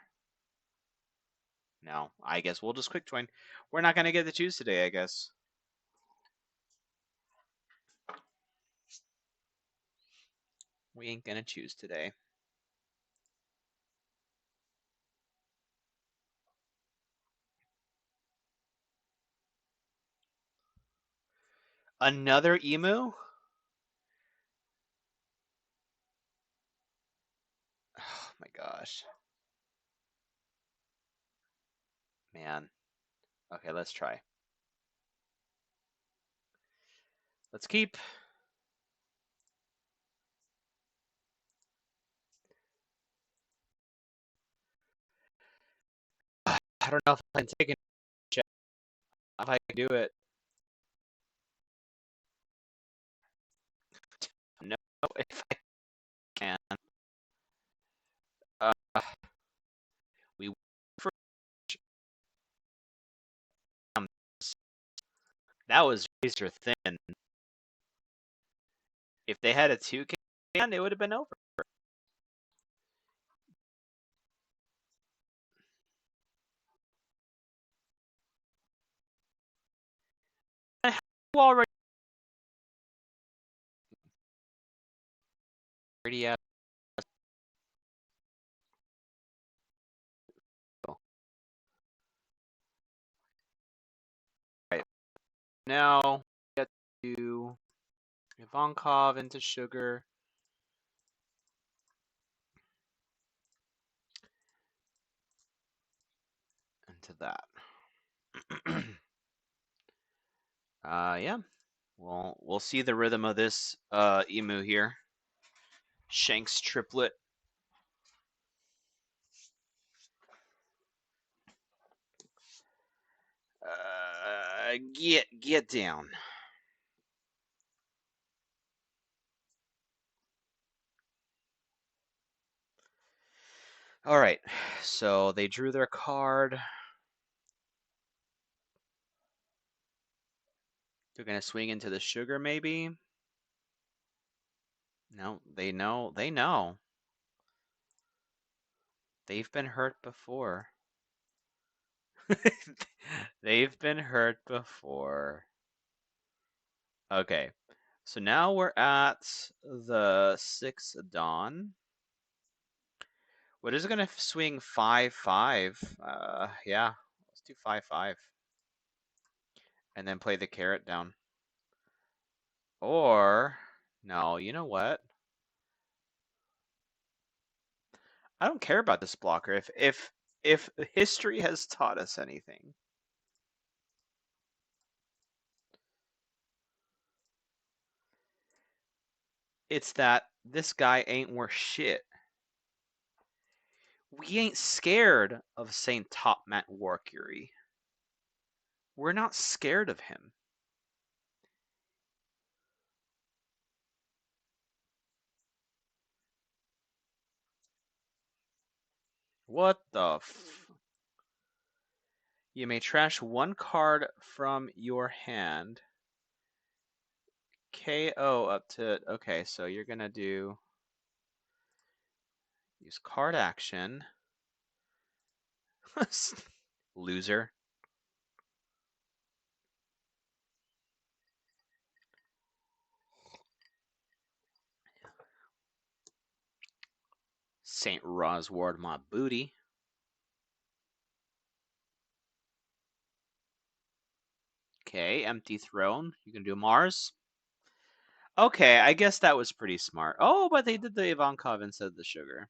No, I guess we'll just quick join. We're not gonna get to choose today, I guess. We ain't gonna choose today. Another emu? Oh my gosh. Man. Okay, let's try. Let's keep. I don't know if I can take it. If I can do it. No, if I can. Uh, we that was razor thin. If they had a 2K, it would have been over. Already have. Right now, get to Ivankov into sugar. Into that. Yeah. Well, we'll see the rhythm of this emu here. Shanks triplet. Get down. All right. So they drew their card. They're gonna swing into the sugar, maybe. No, they know. They know. They've been hurt before. They've been hurt before. Okay, so now we're at the 6th Dawn. What is it gonna swing 5/5? Yeah, let's do 5/5. And then play the carrot down. Or, no, you know what? I don't care about this blocker. If history has taught us anything, it's that this guy ain't worth shit. We ain't scared of Saint Topmat Warcury. We're not scared of him. What the f... You may trash one card from your hand. KO up to... Okay, so you're gonna do... Use card action. Loser. St. Rosward my booty. Okay, empty throne. You can do Mars. Okay, I guess that was pretty smart. Oh, but they did the Ivankov instead of the sugar.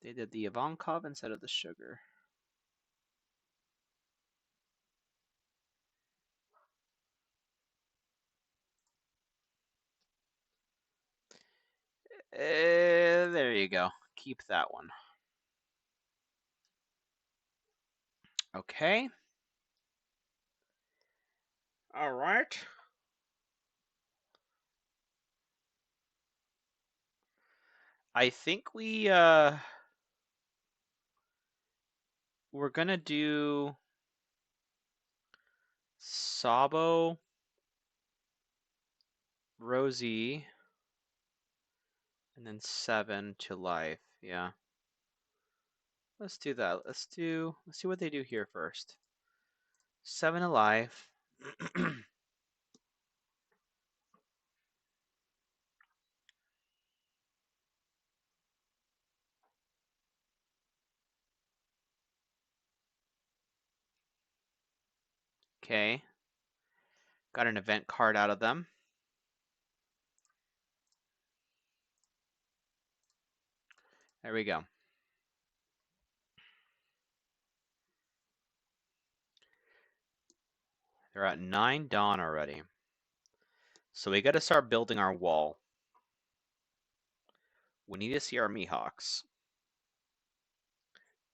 They did the Ivankov instead of the sugar. There you go. Keep that one. Okay. All right. I think we're gonna do Sabo, Rosi, and then 7 to life. Yeah. Let's do that. Let's see what they do here first. 7 to life. Okay. Got an event card out of them. There we go. They're at 9 dawn already. So we got to start building our wall. We need to see our Mihawks.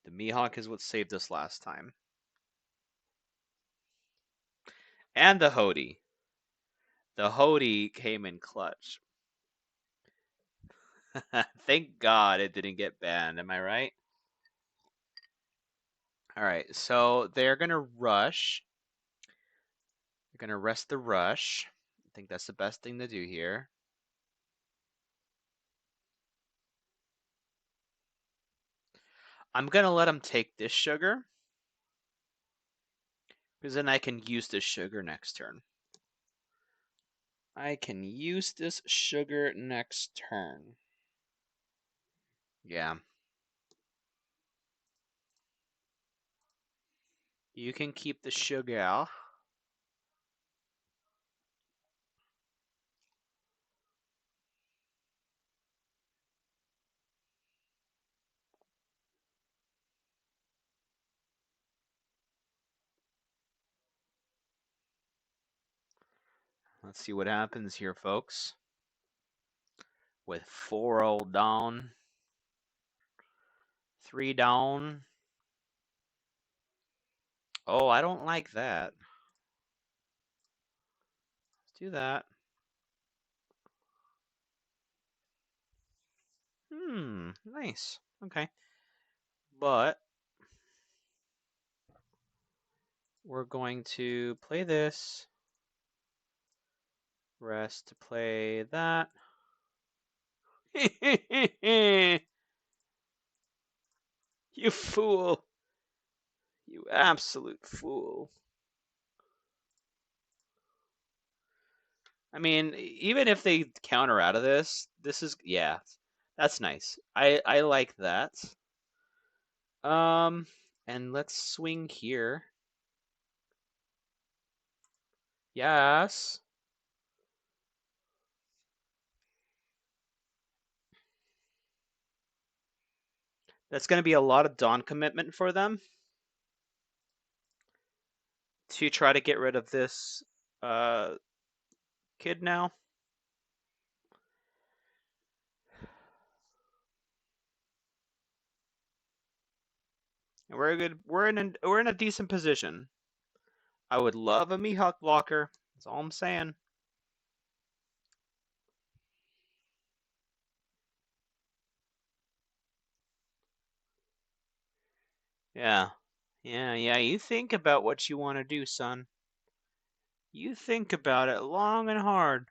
The Mihawk is what saved us last time. And the Hody. The Hody came in clutch. Thank God it didn't get banned, am I right? Alright, so they're going to rush. They're going to rest the rush. I think that's the best thing to do here. I'm going to let them take this sugar. Because then I can use this sugar next turn. I can use this sugar next turn. Yeah. You can keep the sugar. Let's see what happens here, folks. With 4-0 down. 3 down. Oh, I don't like that. Let's do that. Nice. Okay. But we're going to play this. Rest to play that. You fool. You absolute fool. I mean, even if they counter out of this, this is yeah, that's nice. I like that. Um, and let's swing here. Yes. That's going to be a lot of Dawn commitment for them to try to get rid of this uh kid now. And we're good. We're in a decent position. I would love a Mihawk blocker. That's all I'm saying. Yeah. Yeah. You think about what you want to do, son. You think about it long and hard.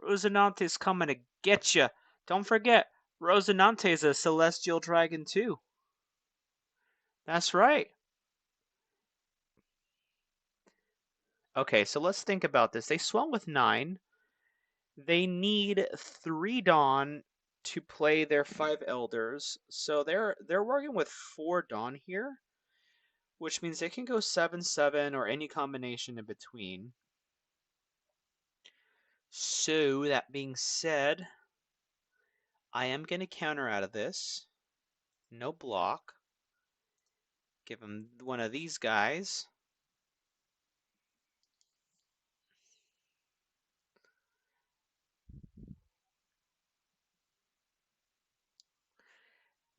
Rosinante's coming to get you. Don't forget, Rosinante's a celestial dragon too. That's right. Okay, so let's think about this. They swung with 9. They need 3 Dawn to play their 5 Elders. So they're working with 4 Dawn here, which means they can go 7/7 or any combination in between. So that being said, I am going to counter out of this. No block. Give him one of these guys.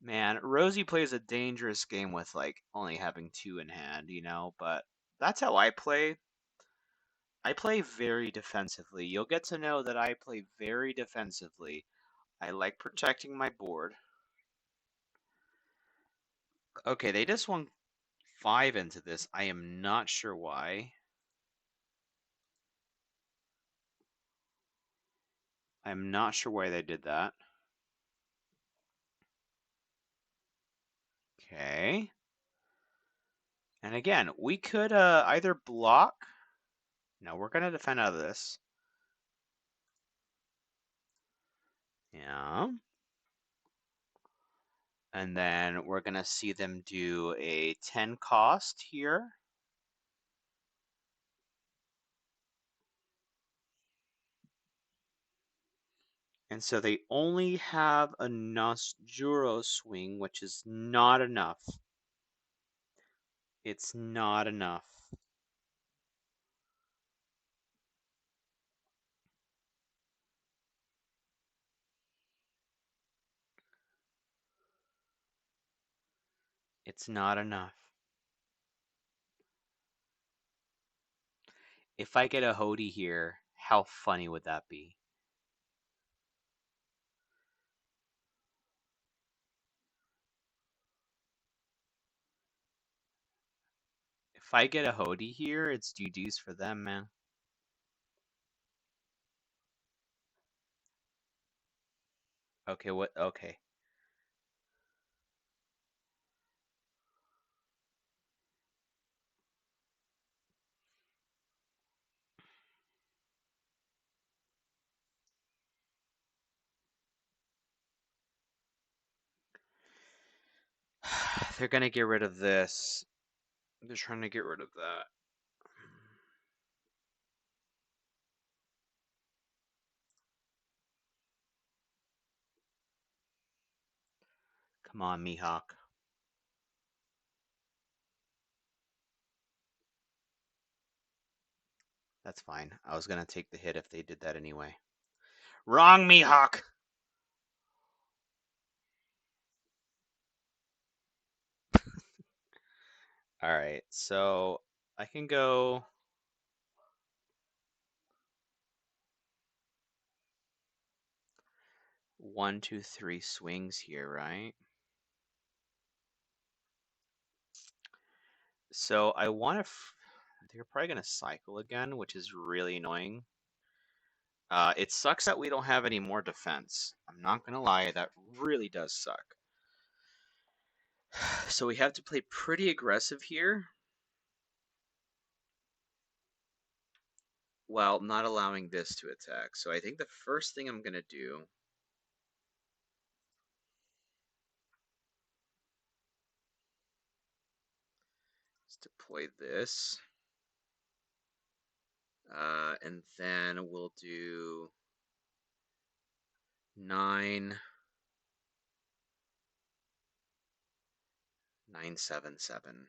Man, Rosie plays a dangerous game with like only having 2 in hand, but that's how I play. I play very defensively. You'll get to know that I play very defensively. I like protecting my board. Okay, they just won 5 into this. I am not sure why. I'm not sure why they did that. Okay. And again, we could either block. No, we're going to defend out of this. Yeah. And then we're going to see them do a 10 cost here. And so they only have a Nosjuro swing, which is not enough. It's not enough. It's not enough. If I get a Hody here, how funny would that be? If I get a Hody here, it's GG's for them, man. Okay, what? Okay. They're gonna get rid of this. They're trying to get rid of that. Come on, Mihawk. That's fine. I was gonna take the hit if they did that anyway. Wrong, Mihawk! Alright, so I can go 1, 2, 3 swings here, right? So I want to. They're probably going to cycle again, which is really annoying. It sucks that we don't have any more defense. I'm not gonna lie, that really does suck. So we have to play pretty aggressive here while not allowing this to attack. So I think the first thing I'm gonna do is deploy this. And then we'll do 9, 9, 7, 7.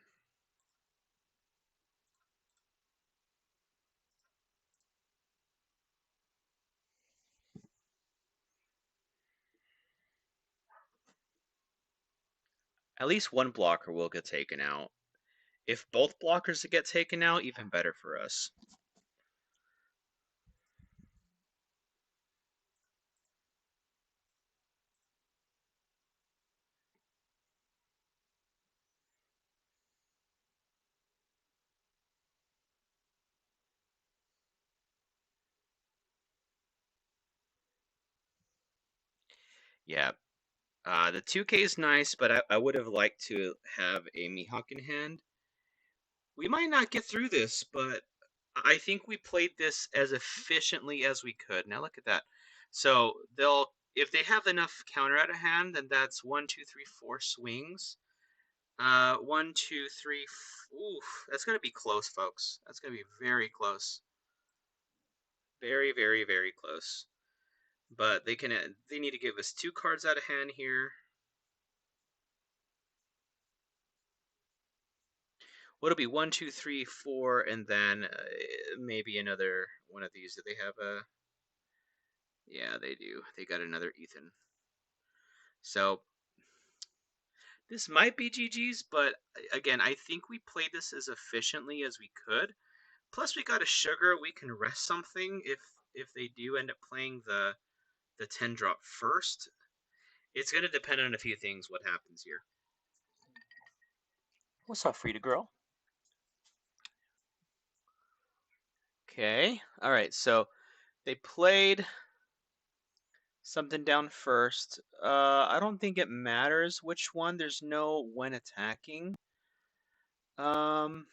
At least one blocker will get taken out. If both blockers get taken out, even better for us. Yeah, the 2K is nice, but I would have liked to have a Mihawk in hand. We might not get through this, but I think we played this as efficiently as we could. Now look at that. So they'll, if they have enough counter out of hand, then that's 1, 2, 3, 4 swings. 1, 2, 3. Oof, that's gonna be close, folks. That's gonna be very close. Very, very, very close. But they can. They need to give us 2 cards out of hand here. What'll be 1, 2, 3, 4, and then maybe another one of these. Do they have a? Yeah, they do. They got another Ethan. So this might be GG's, but again, I think we played this as efficiently as we could. Plus, we got a sugar. We can rest something if they do end up playing the 10 drop first. It's going to depend on a few things what happens here. What's up, Frida girl? Okay. All right. So they played something down first. I don't think it matters which one. There's no when attacking. Um,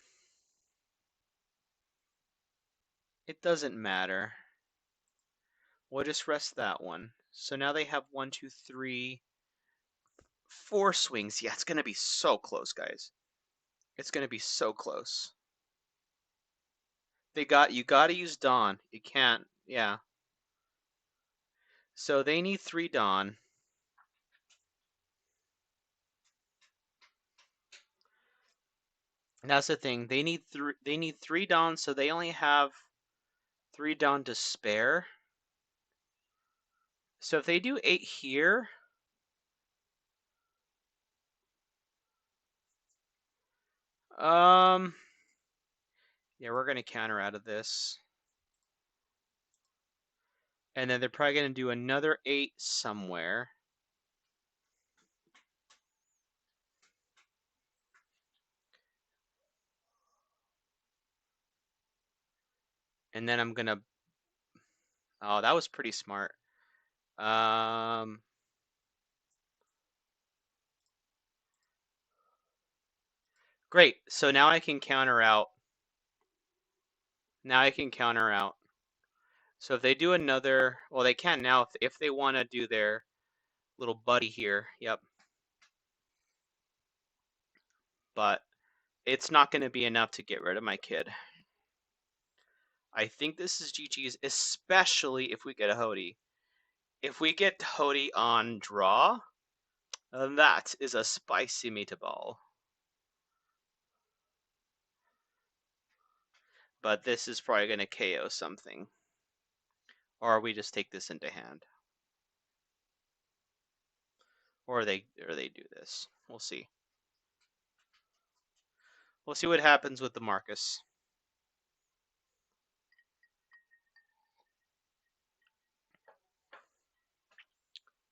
it doesn't matter. We'll just rest that one. So now they have 1, 2, 3, 4 swings. Yeah, it's gonna be so close, guys. It's gonna be so close. You gotta use Dawn. You can't. Yeah. So they need 3 Dawn. And that's the thing. They need 3 Dawn, so they only have 3 Dawn to spare. So if they do 8 here, yeah, we're gonna counter out of this. And then they're probably gonna do another 8 somewhere. And then I'm gonna. Oh, that was pretty smart. Great. So now I can counter out. Now I can counter out. So if they do another, well, they can now if they want to do their little buddy here. Yep. But it's not going to be enough to get rid of my kid. I think this is GG's, especially if we get a Hody. If we get Hody on draw, that is a spicy meatball. But this is probably going to KO something. Or we just take this into hand. Or they do this. We'll see. We'll see what happens with the Marcus.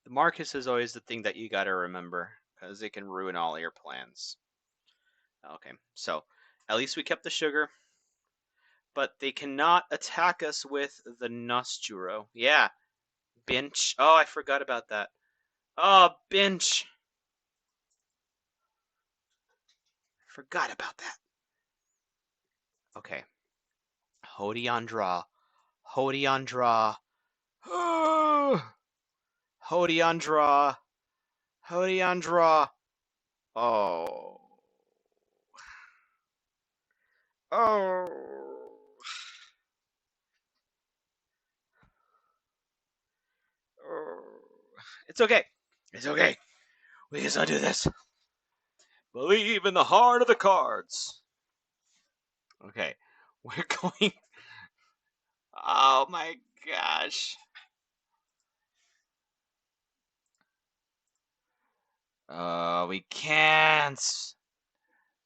The Marcus is always the thing that you got to remember because it can ruin all your plans. Okay, so at least we kept the sugar. but they cannot attack us with the Nosturo. Yeah, bench. Oh, I forgot about that. Oh, bench. Forgot about that. Okay. Hodion draw. Hodion draw. Hodion draw. Hodion draw. Oh. Oh. Oh. It's okay. It's okay. We can still do this. Believe in the heart of the cards. Okay. We're going. Oh my gosh. We can't.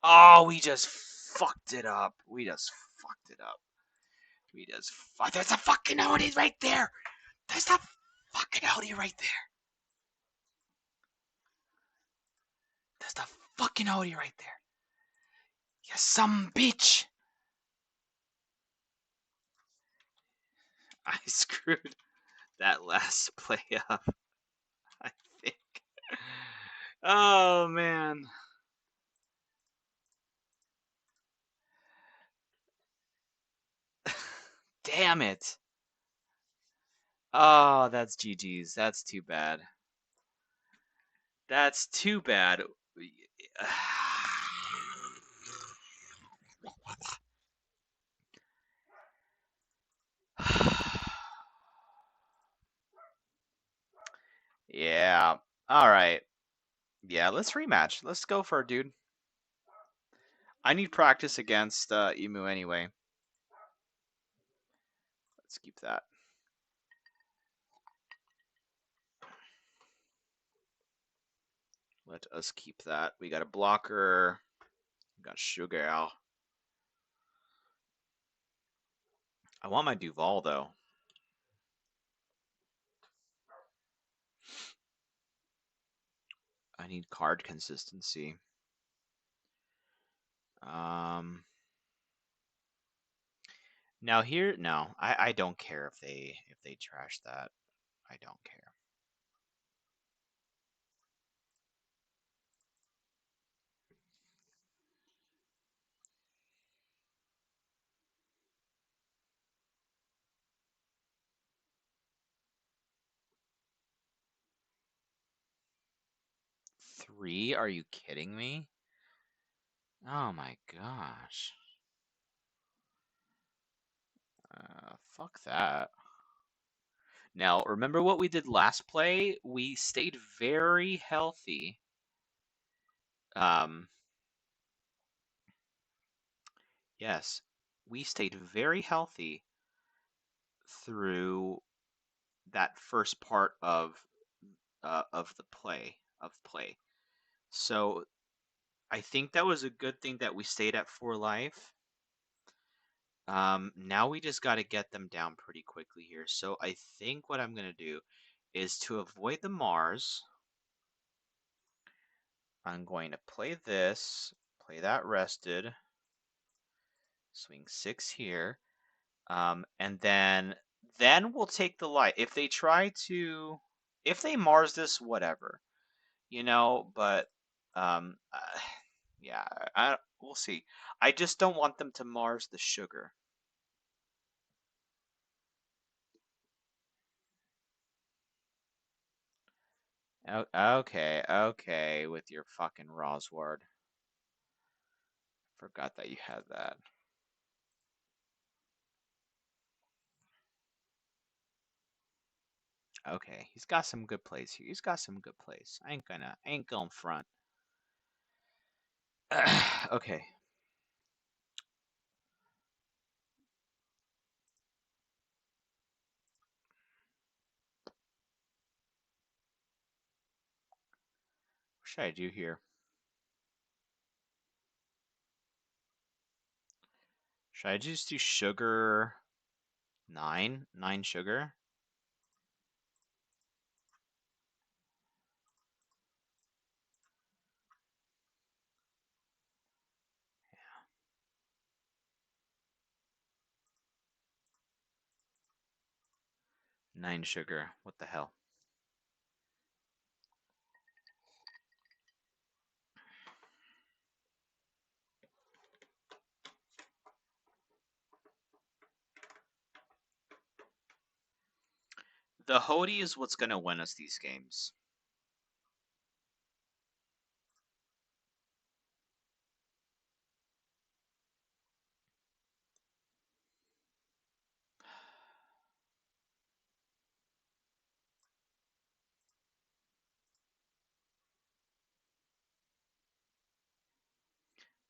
Oh, we just fucked it up. We just fucked it up. We just fucked. There's a fucking Odie right there. There's a fucking Odie right there. There's the fucking Odie right there. You some bitch. I screwed that last play up, I think. Oh, man. Damn it. Oh, that's GG's. That's too bad. That's too bad. Yeah. All right. Yeah, let's rematch. Let's go for it, dude. I need practice against Emu anyway. Let's keep that. Let us keep that. We got a blocker. We got Sugar. I want my Duval, though. I need card consistency. Now here, no, I don't care if they trash that. I don't care. Three? Are you kidding me? Oh my gosh. Fuck that. Now, remember what we did last play? We stayed very healthy. Yes, we stayed very healthy through that first part of the play. So I think that was a good thing that we stayed at 4 life. Now we just got to get them down pretty quickly here. So I think what I'm going to do is to avoid the Mars. I'm going to play this, play that rested, swing 6 here, and then we'll take the light. If they try to, if they Mars this, whatever, but yeah, we'll see. I just don't want them to Mars the sugar. Okay, with your fucking Rosward. Forgot that you had that. Okay, he's got some good plays here. He's got some good plays. I ain't going front. Okay. What should I do here? Should I just do sugar 9? 9 sugar? 9 sugar. What the hell? The Hody is what's going to win us these games.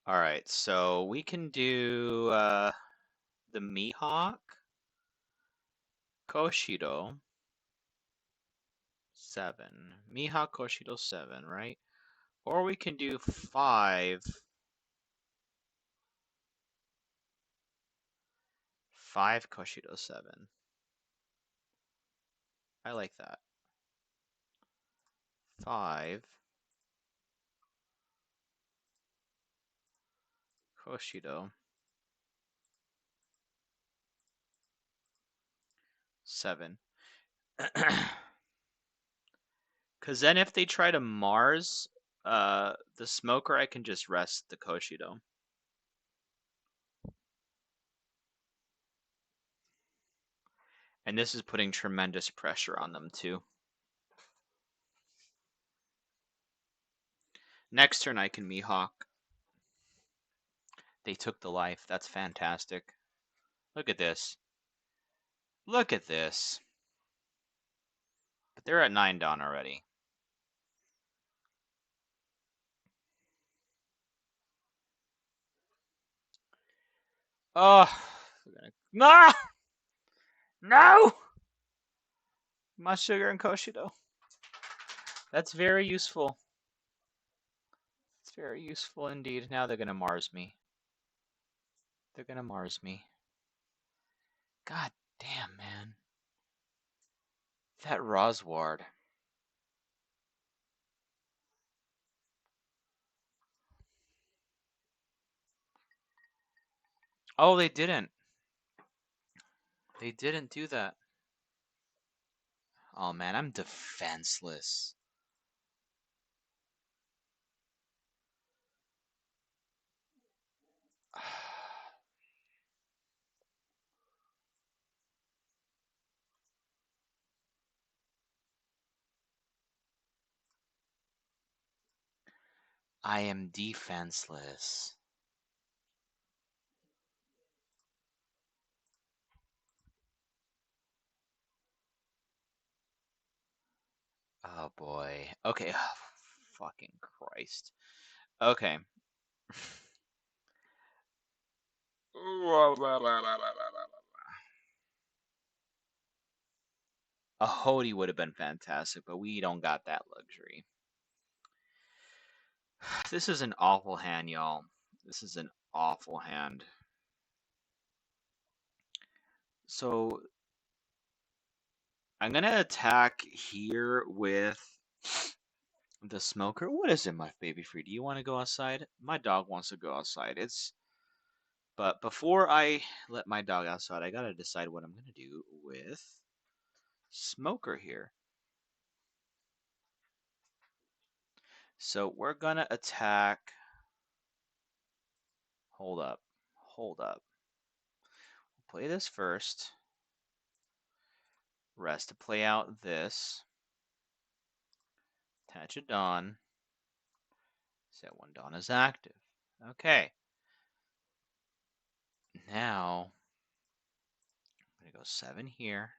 All right, so we can do the Mihawk, Koshido, 7. Mihawk, Koshido, 7, right? Or we can do 5. 5 Koshido, 7. I like that. 5 Koshido, 7. Because then if they try to Mars the Smoker, I can just rest the Koshido. And this is putting tremendous pressure on them, too. Next turn, I can Mihawk. They took the life. That's fantastic. Look at this. Look at this. But they're at 9 Dawn already. Oh. No! No! My sugar and Koshido. That's very useful. It's very useful indeed. Now they're going to Mars me. They're going to Mars me. God damn, man. That Rosward. Oh, they didn't. They didn't do that. Oh, man, I'm defenseless. I am defenseless. Oh boy. Okay. Oh, fucking Christ. Okay. A Hody would have been fantastic, but we don't got that luxury. This is an awful hand, y'all. This is an awful hand. So I'm gonna attack here with the Smoker. What is it, my baby free? Do you want to go outside? My dog wants to go outside. But before I let my dog outside, I gotta decide what I'm gonna do with Smoker here. So we're gonna attack. Hold up. Hold up. We'll play this first. Rest to play out this. Attach a Dawn. Set 1 Dawn is active. Okay. Now, I'm going to go 7 here.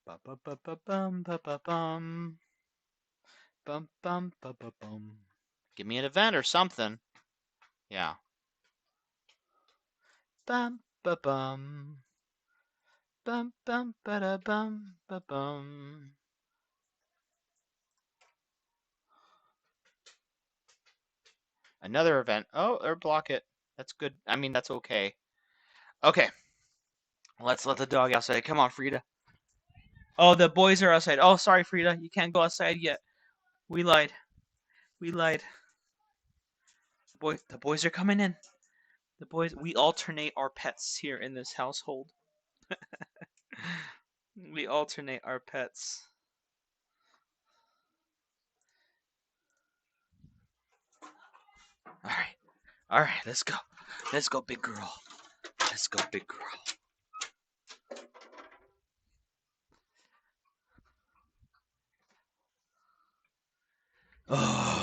Ba-ba-ba-ba-bum, ba-ba-bum. Bum, bum, ba-ba-bum. Give me an event or something. Yeah. Bum, ba-bum. Bum, bum, ba-da-bum, ba-bum. Another event. Oh, or block it. That's good. I mean, that's okay. Okay. Let's let the dog outside. Come on, Frida. Oh, the boys are outside. Oh, sorry, Frida. You can't go outside yet. We lied. We lied. The boys are coming in. The boys, we alternate our pets here in this household. We alternate our pets. Alright. Alright, let's go. Let's go, big girl. Let's go, big girl. Oh.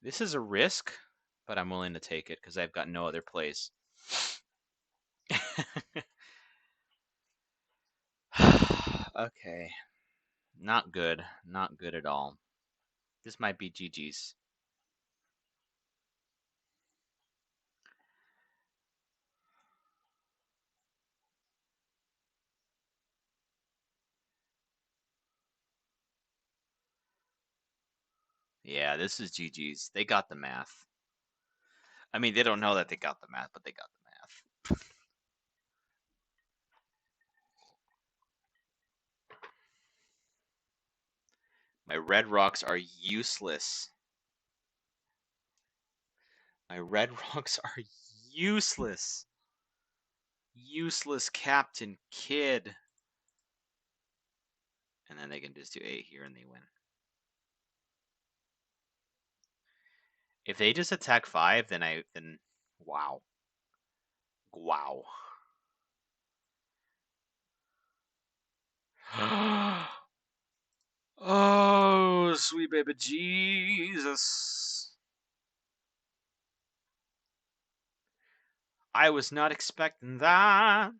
This is a risk, but I'm willing to take it because I've got no other place. Okay. Not good. Not good at all. This might be GG's. Yeah, this is GG's. They got the math. I mean, they don't know that they got the math, but they got the math. My red rocks are useless. My red rocks are useless. Useless Captain Kidd. And then they can just do 8 here and they win. If they just attack 5, then wow. Wow. Oh, sweet baby Jesus. I was not expecting that.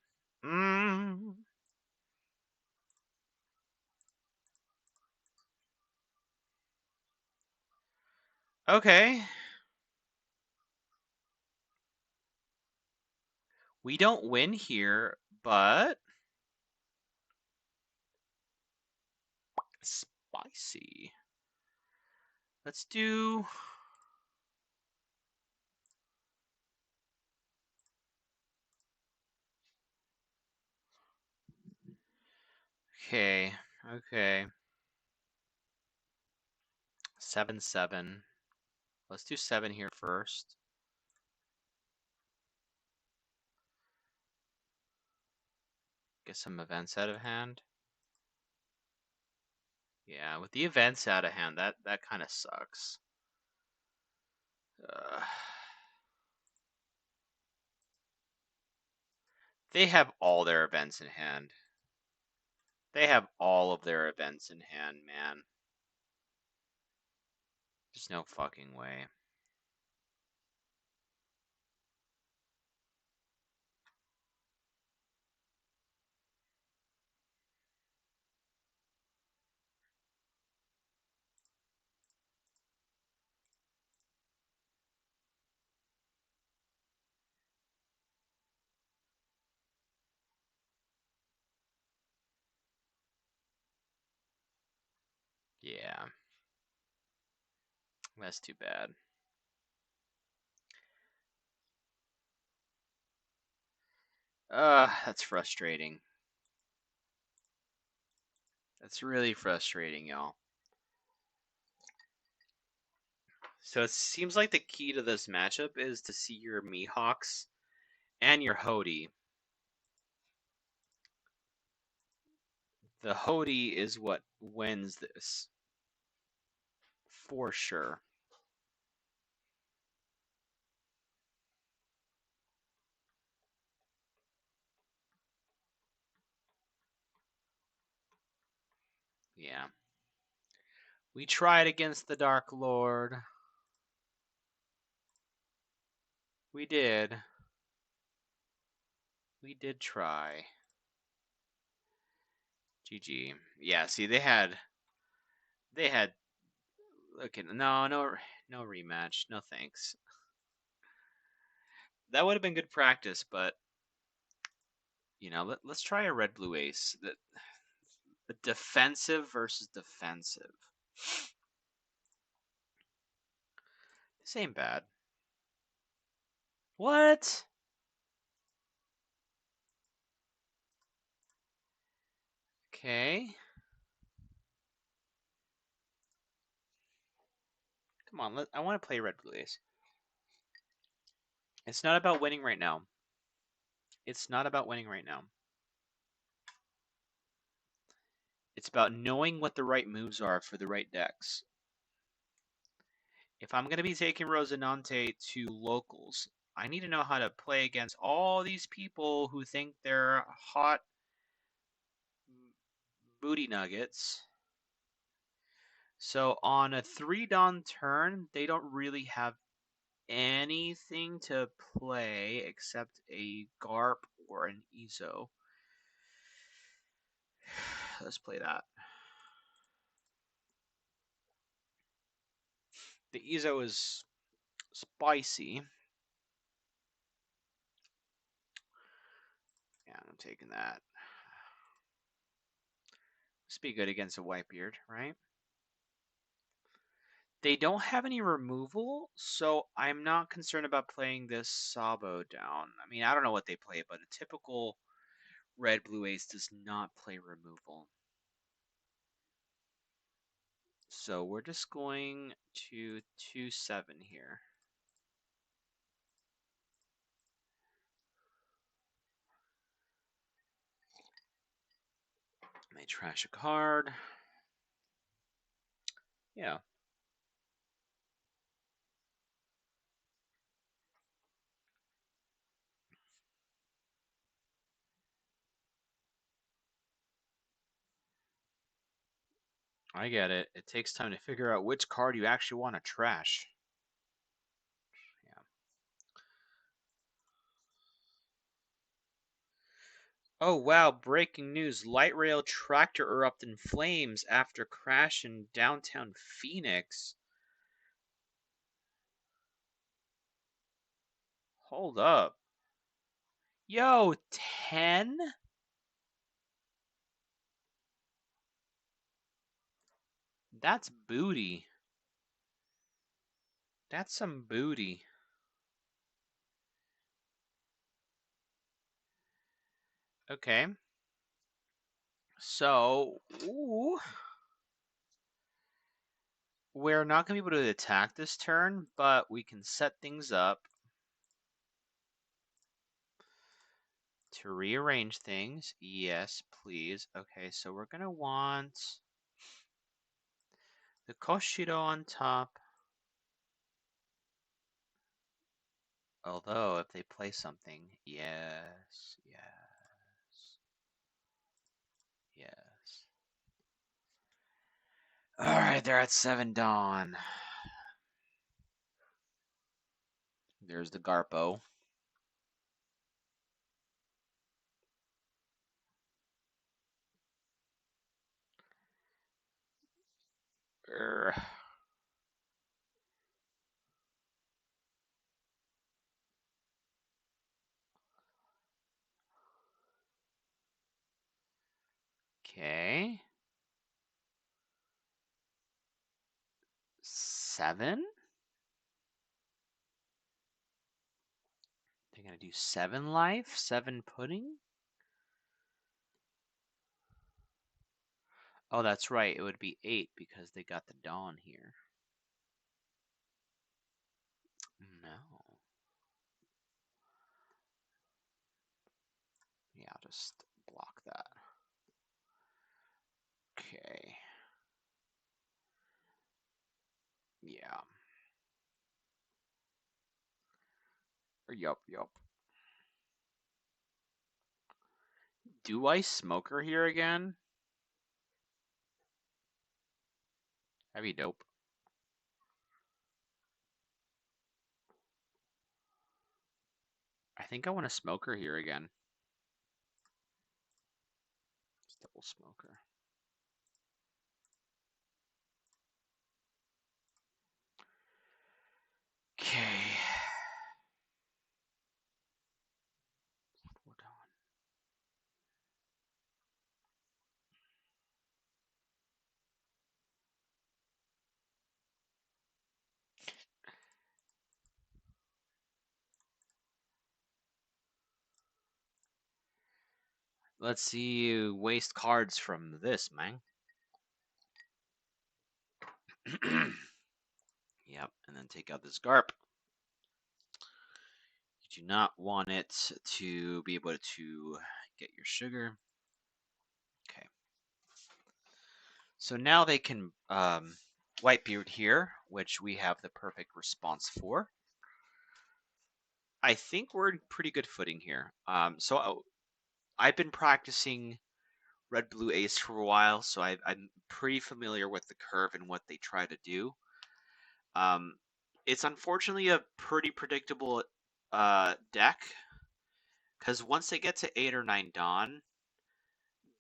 Okay. We don't win here, but spicy. Let's do... Okay, okay. 7, 7. Let's do 7 here first. Get some events out of hand. Yeah, with the events out of hand, that kind of sucks. They have all their events in hand. They have all of their events in hand, man. There's no fucking way. Yeah. That's too bad. That's frustrating. That's really frustrating, y'all. So it seems like the key to this matchup is to see your Mihawks and your Hody. The Hody is what wins this. For sure. Yeah. We tried against the Dark Lord. We did. We did try. GG. Yeah, see they had look at no rematch. No thanks. That would have been good practice, but you know, let's try a red blue ace. The defensive versus defensive. This ain't bad. What? Okay. Come on, I want to play red blue ace. It's not about winning right now. It's not about winning right now. It's about knowing what the right moves are for the right decks. If I'm going to be taking Rosinante to locals, I need to know how to play against all these people who think they're hot booty nuggets. So on a 3-Don turn, they don't really have anything to play except a Garp or an Ezo. Let's play that. The Ezo is spicy. Yeah, I'm taking that. This be good against a Whitebeard, right? They don't have any removal, so I'm not concerned about playing this Sabo down. I mean, I don't know what they play, but a typical red-blue ace does not play removal. So we're just going to 2-7 here. May trash a card. Yeah. I get it. It takes time to figure out which card you actually want to trash. Yeah. Oh wow, breaking news. Light rail tractor erupted in flames after crash in downtown Phoenix. Hold up. Yo, 10? That's booty. That's some booty. Okay. So, ooh. We're not going to be able to attack this turn, but we can set things up to rearrange things. Yes, please. Okay, so we're going to want the Koshido on top. Although, if they play something, yes, yes, yes. Alright, they're at 7 Dawn. There's the Garpo. Okay. 7? They're gonna do 7 life? 7 pudding? Oh, that's right. It would be 8 because they got the Dawn here. No. Yeah, I'll just block that. Okay. Yeah. Yup, yup. Do I smoker here again? That'd be dope. I think I want a smoker here again. Just double smoker. Okay. We're done. Let's see you waste cards from this, man. Yeah, Yep, and then take out this Garp. You do not want it to be able to get your sugar. Okay. So now they can Whitebeard here, which we have the perfect response for. I think we're in pretty good footing here. I've been practicing Red Blue Ace for a while, so I'm pretty familiar with the curve and what they try to do. It's unfortunately a pretty predictable deck, because once they get to 8 or 9 Dawn,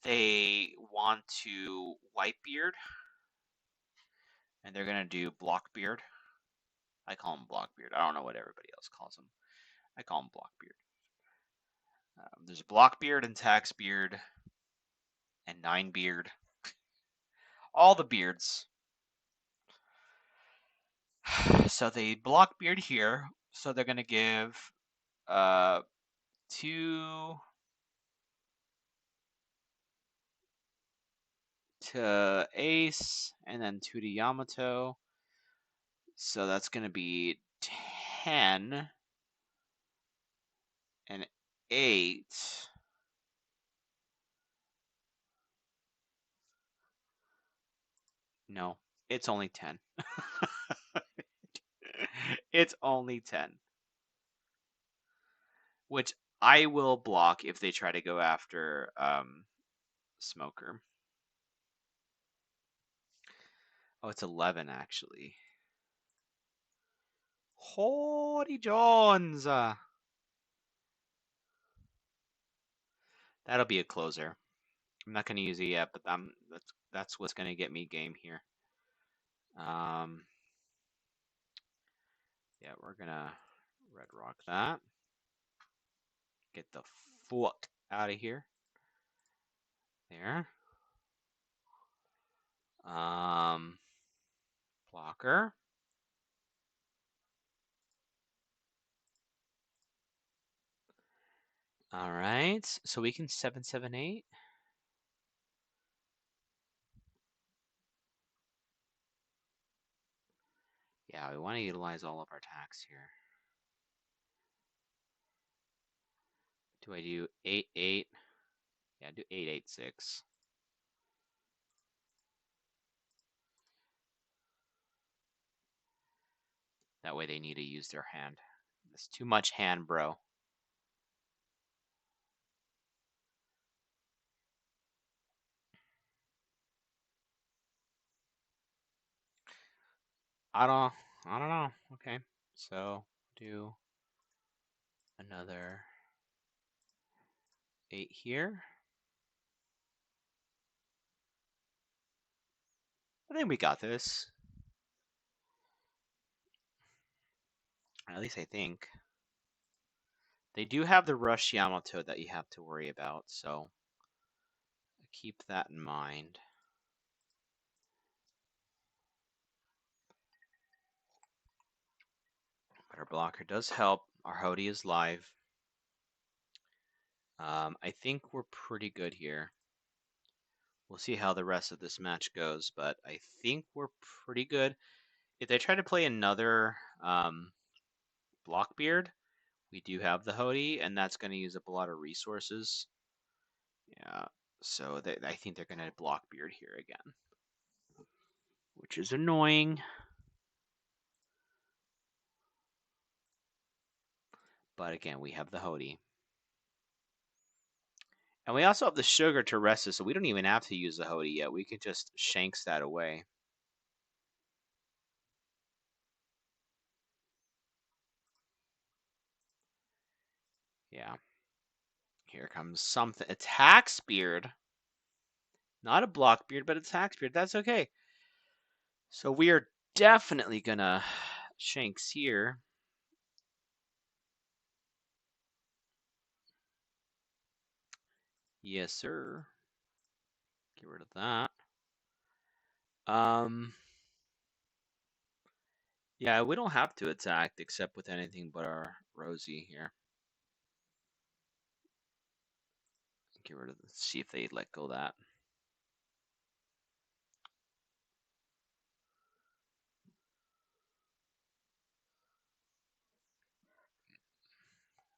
they want to Whitebeard, and they're going to do Blockbeard. I call him Blockbeard. I don't know what everybody else calls him. I call him Blockbeard. There's Blockbeard and Taxbeard and Ninebeard. All the beards. So they Blockbeard here. So they're going to give 2 to Ace and then 2 to Yamato. So that's going to be 10 and 8. No, it's only 10. It's only 10. Which I will block if they try to go after Smoker. Oh, it's 11 actually. Holy Jones! That'll be a closer. I'm not going to use it yet, but that's what's going to get me game here. Yeah, we're going to red rock that. Get the fuck out of here. There. Blocker. All right, so we can 778. Yeah, we want to utilize all of our attacks here. Do I do 8-8? Yeah, do 8-8-6. That way they need to use their hand. It's too much hand, bro. I don't know. Okay. So do another 8 here. I think we got this. At least I think. They do have the Rush Yamato that you have to worry about, so keep that in mind. But our blocker does help. Our Hody is live. I think we're pretty good here. We'll see how the rest of this match goes, but I think we're pretty good. If they try to play another Blockbeard, we do have the Hody, and that's going to use up a lot of resources. Yeah, so I think they're going to Blockbeard here again, which is annoying. But again, we have the Hody. And we also have the sugar to rest us, so we don't even have to use the Hody yet. We could just shanks that away. Yeah. Here comes something. Attack Beard. Not a Blockbeard, but Attack Beard. That's okay. So we are definitely gonna shanks here. Yes, sir. Get rid of that. Yeah, we don't have to attack except with anything but our Rosi here. Get rid of see if they let go of that.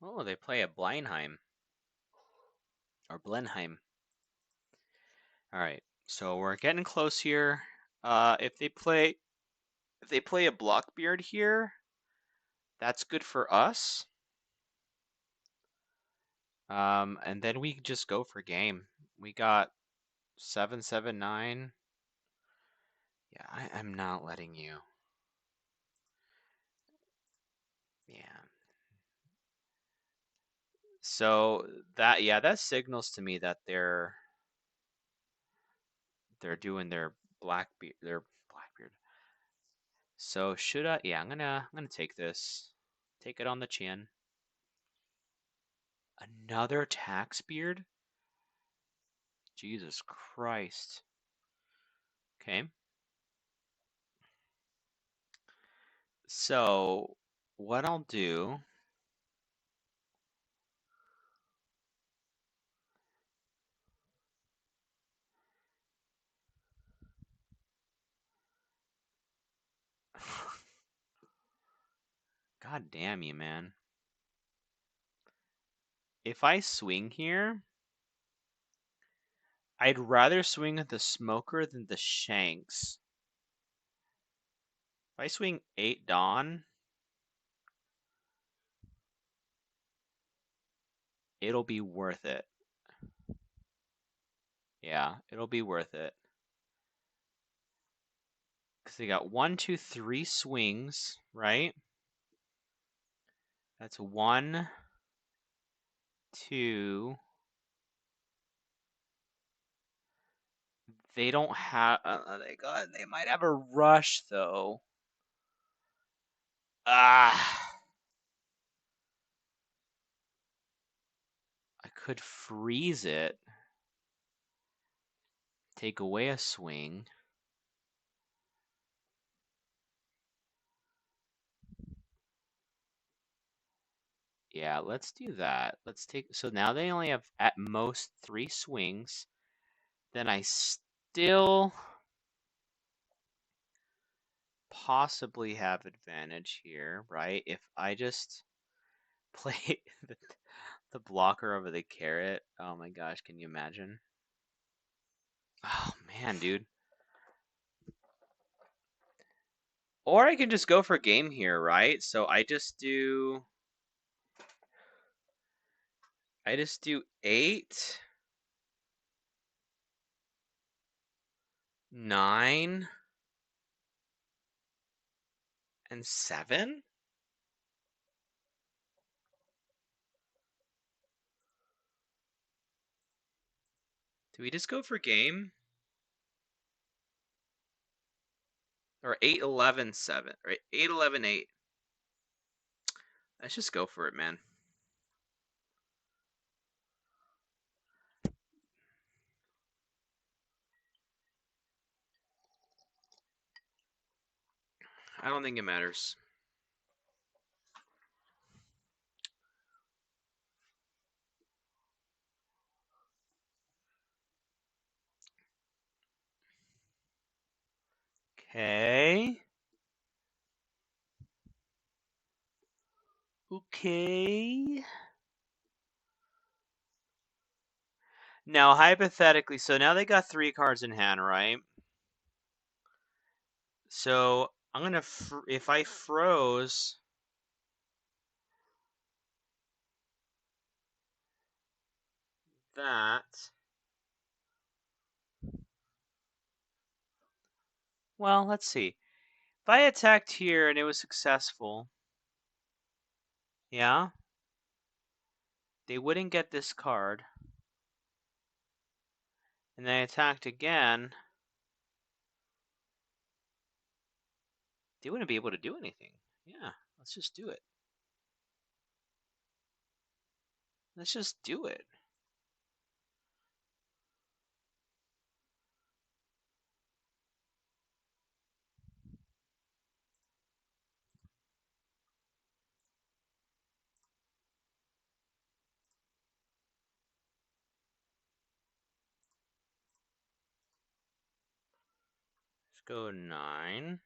Oh, they play a Blindheim or Blenheim. All right, so we're getting close here. If they play a Blockbeard here, that's good for us. And then we just go for game. We got 779. Yeah, I'm not letting you. Yeah. So that signals to me that they're doing their Blackbeard. So should I? Yeah, I'm gonna take this. Take it on the chin. Another tax beard? Jesus Christ. Okay. So what I'll do. God damn you, man. If I swing here, I'd rather swing at the smoker than the shanks. If I swing 8 Dawn, it'll be worth it. Yeah, it'll be worth it. Because they got 1, 2, 3 swings, right? That's 1, 2. They don't have. They might have a rush though. Ah, I could freeze it. Take away a swing. Yeah, let's do that. Let's take. So now they only have at most 3 swings. Then I still possibly have advantage here, right? If I just play the blocker over the carrot. Oh my gosh, can you imagine? Oh man, dude. Or I can just go for game here, right? So I just do 8, 9, and 7? Do we just go for game? Or 8, 11, 7, right? 8, 11, 8. Let's just go for it, man. I don't think it matters. Okay. Okay. Now, hypothetically, so now they got 3 cards in hand, right? So I'm gonna, if I froze that, well, let's see. If I attacked here and it was successful, yeah, they wouldn't get this card. And they attacked again, they wouldn't be able to do anything. Yeah, let's just do it. Let's just do it. Let's go 9.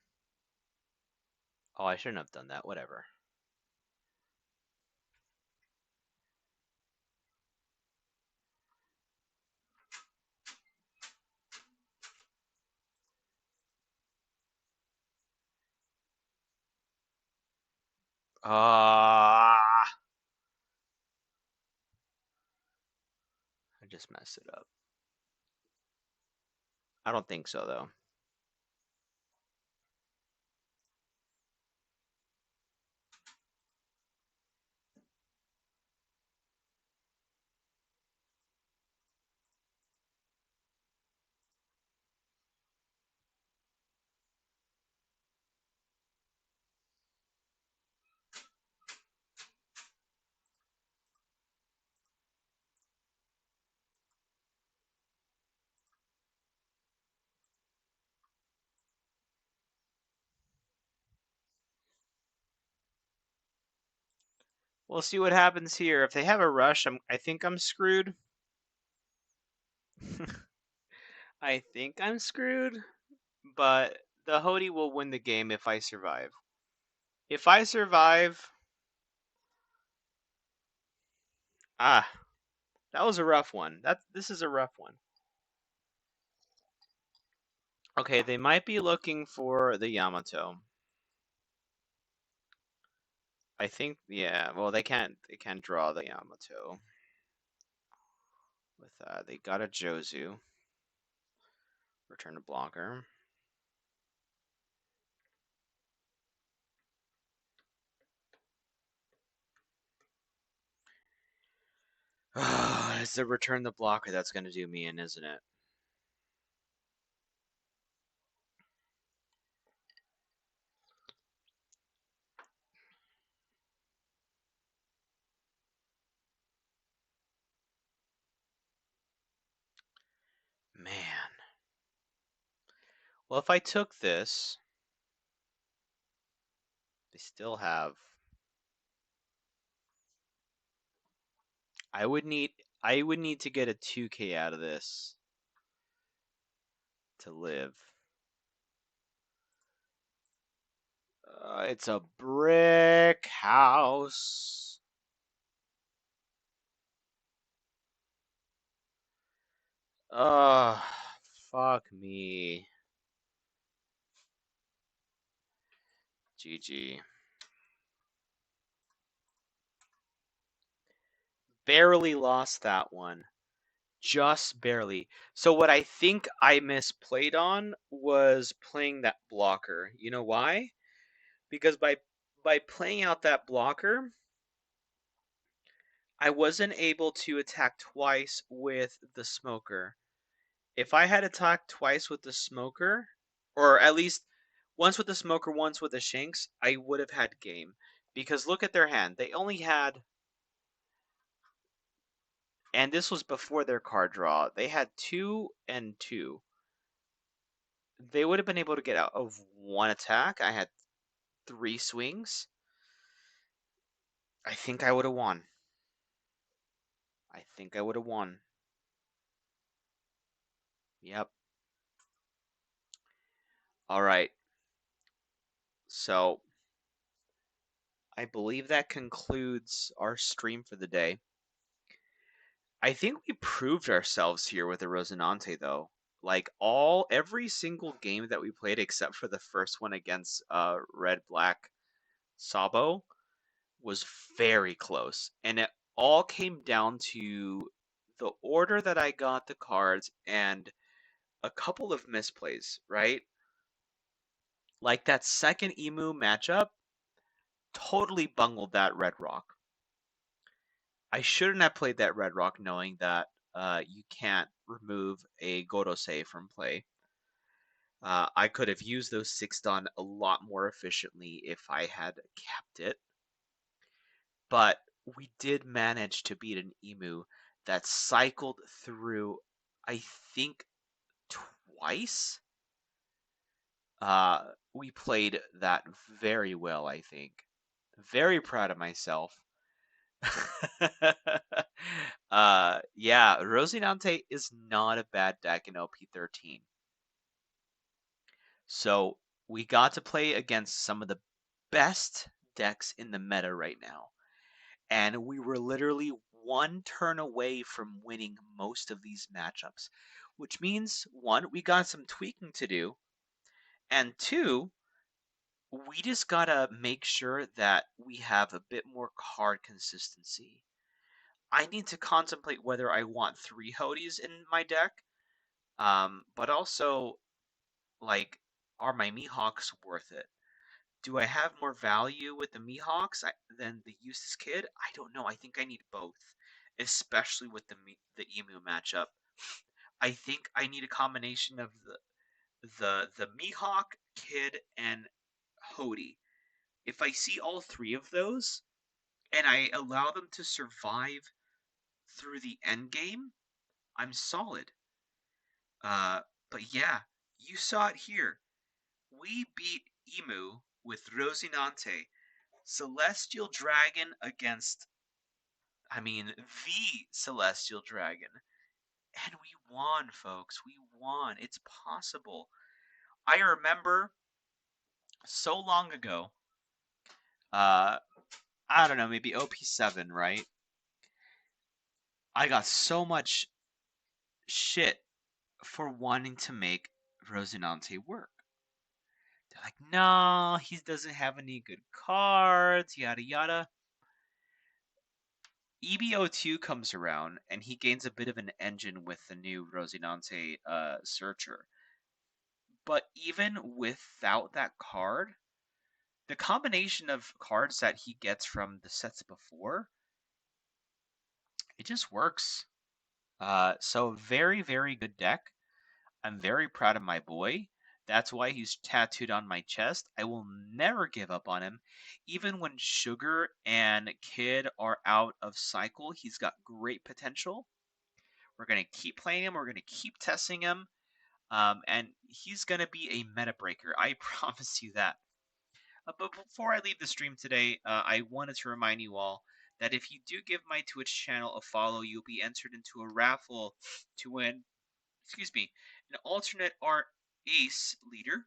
Oh, I shouldn't have done that. Whatever. I just messed it up. I don't think so, though. We'll see what happens here. If they have a rush, I think I'm screwed. I think I'm screwed, but the Hody will win the game if I survive. If I survive, ah, that was a rough one. This is a rough one. Okay, they might be looking for the Yamato. I think, yeah. Well, they can't draw the Yamato. With they got a Jozu. Return to blocker. It's the return the blocker that's going to do me in, isn't it? Man. Well, if I took this, they still have. I would need to get a 2K out of this to live. It's a brick house. Ugh, fuck me. GG. Barely lost that one. Just barely. So what I think I misplayed on was playing that blocker. You know why? Because by playing out that blocker, I wasn't able to attack twice with the smoker. If I had attacked twice with the smoker, or at least once with the smoker, once with the shanks, I would have had game. Because look at their hand. They only had, and this was before their card draw, they had 2 and 2. They would have been able to get out of one attack. I had 3 swings. I think I would have won. I think I would have won. Yep. All right. So I believe that concludes our stream for the day. I think we proved ourselves here with the Rosinante, though. Like every single game that we played, except for the first one against Red Black Sabo, was very close, and it all came down to the order that I got the cards and a couple of misplays, right? Like that second Emu matchup, totally bungled that Red Rock. I shouldn't have played that Red Rock knowing that you can't remove a Gorosei from play. I could have used those 6-don a lot more efficiently if I had kept it. But we did manage to beat an Emu that cycled through, I think, twice. We played that very well, I think. Very proud of myself. Yeah, Rosinante is not a bad deck in OP13. So we got to play against some of the best decks in the meta right now. And we were literally one turn away from winning most of these matchups, which means one, we got some tweaking to do, and two, We just gotta make sure that we have a bit more card consistency. I need to contemplate whether I want 3 Hodies in my deck, but also, like, are my Mihawks worth it? Do I have more value with the Mihawks than the Eustace Kid? I don't know. I think I need both, especially with the Emu matchup. I think I need a combination of the Mihawk, Kid, and Hody. If I see all 3 of those and I allow them to survive through the end game, I'm solid. Uh, but yeah, you saw it here. We beat Emu with Rosinante, Celestial Dragon against, the Celestial Dragon. And we won, folks. We won. It's possible. I remember so long ago, uh, I don't know, maybe OP7, right? I got so much shit for wanting to make Rosinante work. They're like, no, he doesn't have any good cards, yada yada. EBO2 comes around and he gains a bit of an engine with the new Rosinante Searcher. But even without that card, the combination of cards that he gets from the sets before, it just works. So very, very good deck. I'm very proud of my boy. That's why he's tattooed on my chest. I will never give up on him. Even when Sugar and Kid are out of cycle, he's got great potential. We're going to keep playing him. We're going to keep testing him. And he's going to be a meta breaker. I promise you that. But before I leave the stream today, I wanted to remind you all that if you do give my Twitch channel a follow, you'll be entered into a raffle to win, an alternate art ace leader.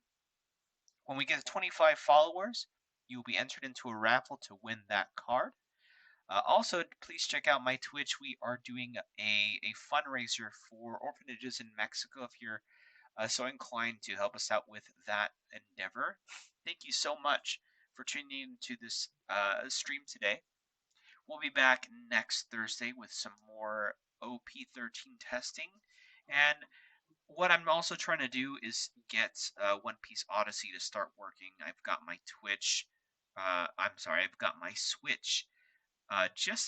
When we get to 25 followers, you will be entered into a raffle to win that card. Also, please check out my Twitch. We are doing a fundraiser for orphanages in Mexico. If you're so inclined to help us out with that endeavor, thank you so much for tuning in to this stream today. We'll be back next Thursday with some more OP13 testing. And what I'm also trying to do is get One Piece Odyssey to start working. I've got my Twitch. I've got my Switch just